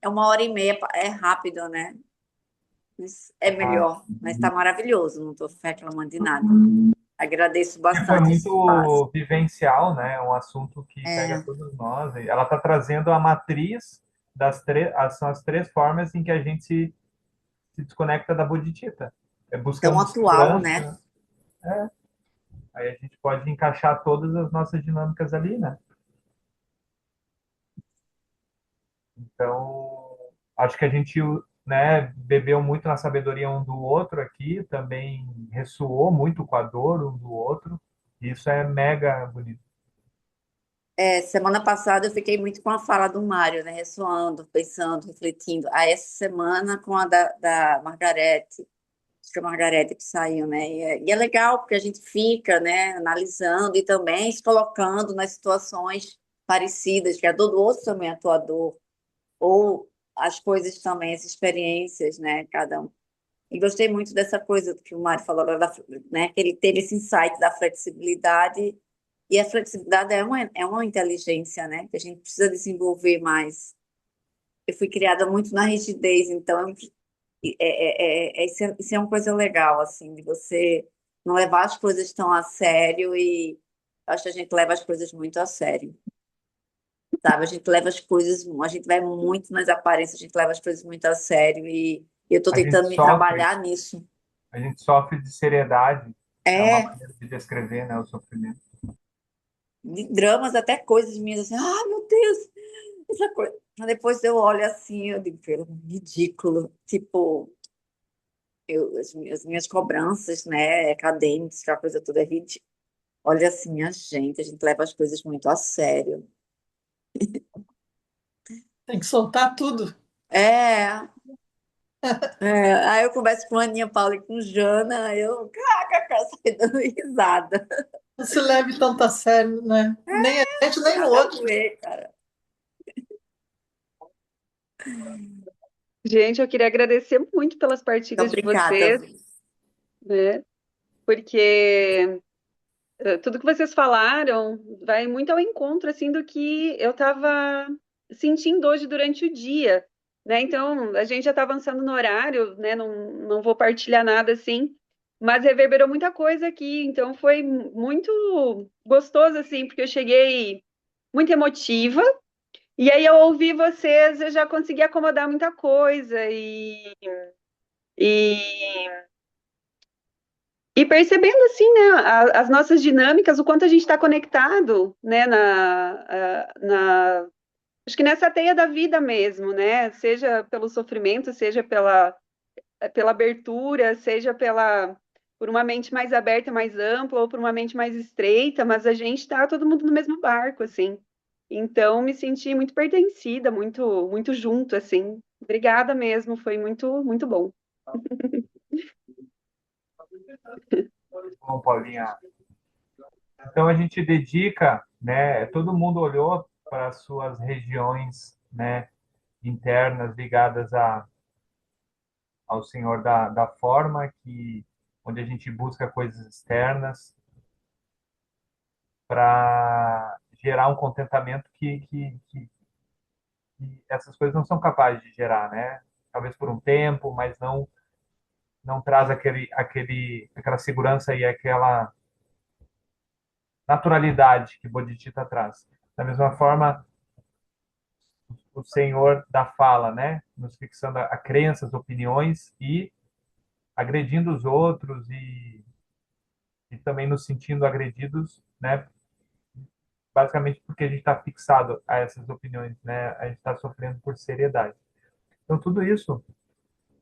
É 1h30, é rápido, né? Mas é Ah, melhor. Mas tá maravilhoso, não tô reclamando de nada. Agradeço foi bastante esse espaço. muito vivencial, né? É um assunto que pega É, todos nós. E ela está trazendo a matriz são as três formas em que a gente se desconecta da bodhicitta. É tão buscando atual, né? segurança. Aí a gente pode encaixar todas as nossas dinâmicas ali, né? Então, acho que a gente, né, bebeu muito na sabedoria um do outro aqui, também ressoou muito com a dor um do outro. E isso é mega bonito. Semana passada eu fiquei muito com a fala do Mário, né? Ressoando, pensando, refletindo. Aí essa semana com a da Margarete, acho que é a Margarete que saiu, né? E é legal porque a gente fica, né, analisando e também se colocando nas situações parecidas, que a dor do outro também é a tua dor, ou as coisas também, as experiências, né? Cada um. E gostei muito dessa coisa que o Mário falou agora, né? Que ele teve esse insight da flexibilidade. E a flexibilidade é uma inteligência, né? Que a gente precisa desenvolver mais. Eu fui criada muito na rigidez, então isso é uma coisa legal, assim, de você não levar as coisas tão a sério e eu acho que a gente leva as coisas muito a sério, sabe? A gente leva as coisas, a gente vai muito nas aparências, a gente leva as coisas muito a sério e eu estou A gente tentando me sofre, trabalhar nisso. a gente sofre de seriedade. É uma É, maneira de descrever, né, o sofrimento. de dramas até coisas minhas assim, ah, meu Deus, essa coisa. Mas depois eu olho assim, eu digo, pelo ridículo. Tipo, as minhas cobranças, né, acadêmicas, aquela coisa toda é ridícula. Olha assim, a gente leva as coisas muito a sério. Tem que soltar tudo. É, aí eu converso com a Aninha Paula e com Jana, aí eu, saio dando risada. Não se leve tanto a sério, né? Nem a gente, nem o Nada a outro. ver, cara. Gente, eu queria agradecer muito pelas partilhas de Obrigada. vocês, né? Porque tudo que vocês falaram vai muito ao encontro assim do que eu estava sentindo hoje durante o dia, né? Então, a gente já está avançando no horário, né? Não vou partilhar nada assim, mas reverberou muita coisa aqui, então foi muito gostoso assim, porque eu cheguei muito emotiva. E aí eu ouvi vocês, eu já consegui acomodar muita coisa e e percebendo assim, né, as nossas dinâmicas, o quanto a gente está conectado, né, acho que nessa teia da vida mesmo, né, seja pelo sofrimento, seja pela abertura, seja por uma mente mais aberta, mais ampla, ou por uma mente mais estreita, mas a gente está todo mundo no mesmo barco, assim. Então, me senti muito pertencida, muito, muito junto, assim. Obrigada mesmo, foi muito, muito bom. Bom, Paulinha, então a gente dedica, né? Todo mundo olhou para as suas regiões, né, internas ligadas ao Senhor da forma, onde a gente busca coisas externas para gerar um contentamento que essas coisas não são capazes de gerar, né? Talvez por um tempo, mas não traz aquela segurança e aquela naturalidade que Bodhicitta traz. Da mesma forma, o Senhor da fala, né? Nos fixando a crenças, opiniões e agredindo os outros e também nos sentindo agredidos, né? Basicamente porque a gente está fixado a essas opiniões, né? A gente está sofrendo por seriedade. Então, tudo isso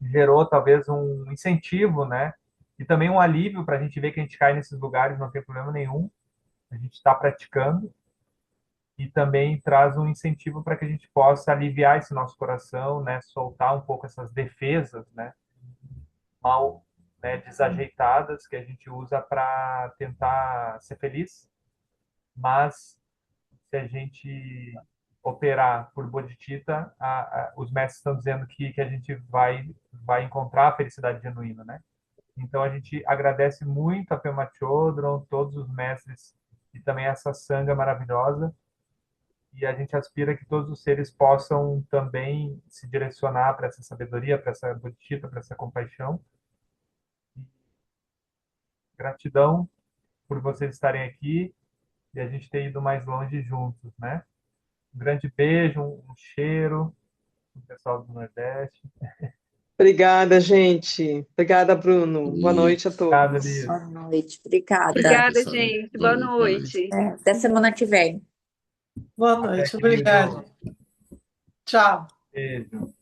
gerou talvez um incentivo, né? E também um alívio para a gente ver que a gente cai nesses lugares, não tem problema nenhum. A gente está praticando e também traz um incentivo para que a gente possa aliviar esse nosso coração, né, soltar um pouco essas defesas, né, mal, né, desajeitadas que a gente usa para tentar ser feliz, mas se a gente operar por bodhicitta, os mestres estão dizendo que a gente vai encontrar a felicidade genuína, né? Então a gente agradece muito a Pema Chodron, todos os mestres e também essa sanga maravilhosa, e a gente aspira que todos os seres possam também se direcionar para essa sabedoria, para essa bodhicitta, para essa compaixão. Gratidão por vocês estarem aqui e a gente ter ido mais longe juntos, né? Um grande beijo, um cheiro pro pessoal do Nordeste. Obrigada, gente. Obrigada, Bruno. Boa E noite a Obrigado, todos. Liz. Boa noite, obrigada. obrigado, Obrigada, pessoal. gente. Boa Boa noite, boa noite. noite. Até semana que vem. Boa Até, noite, querido. obrigada. Tchau. Beijo.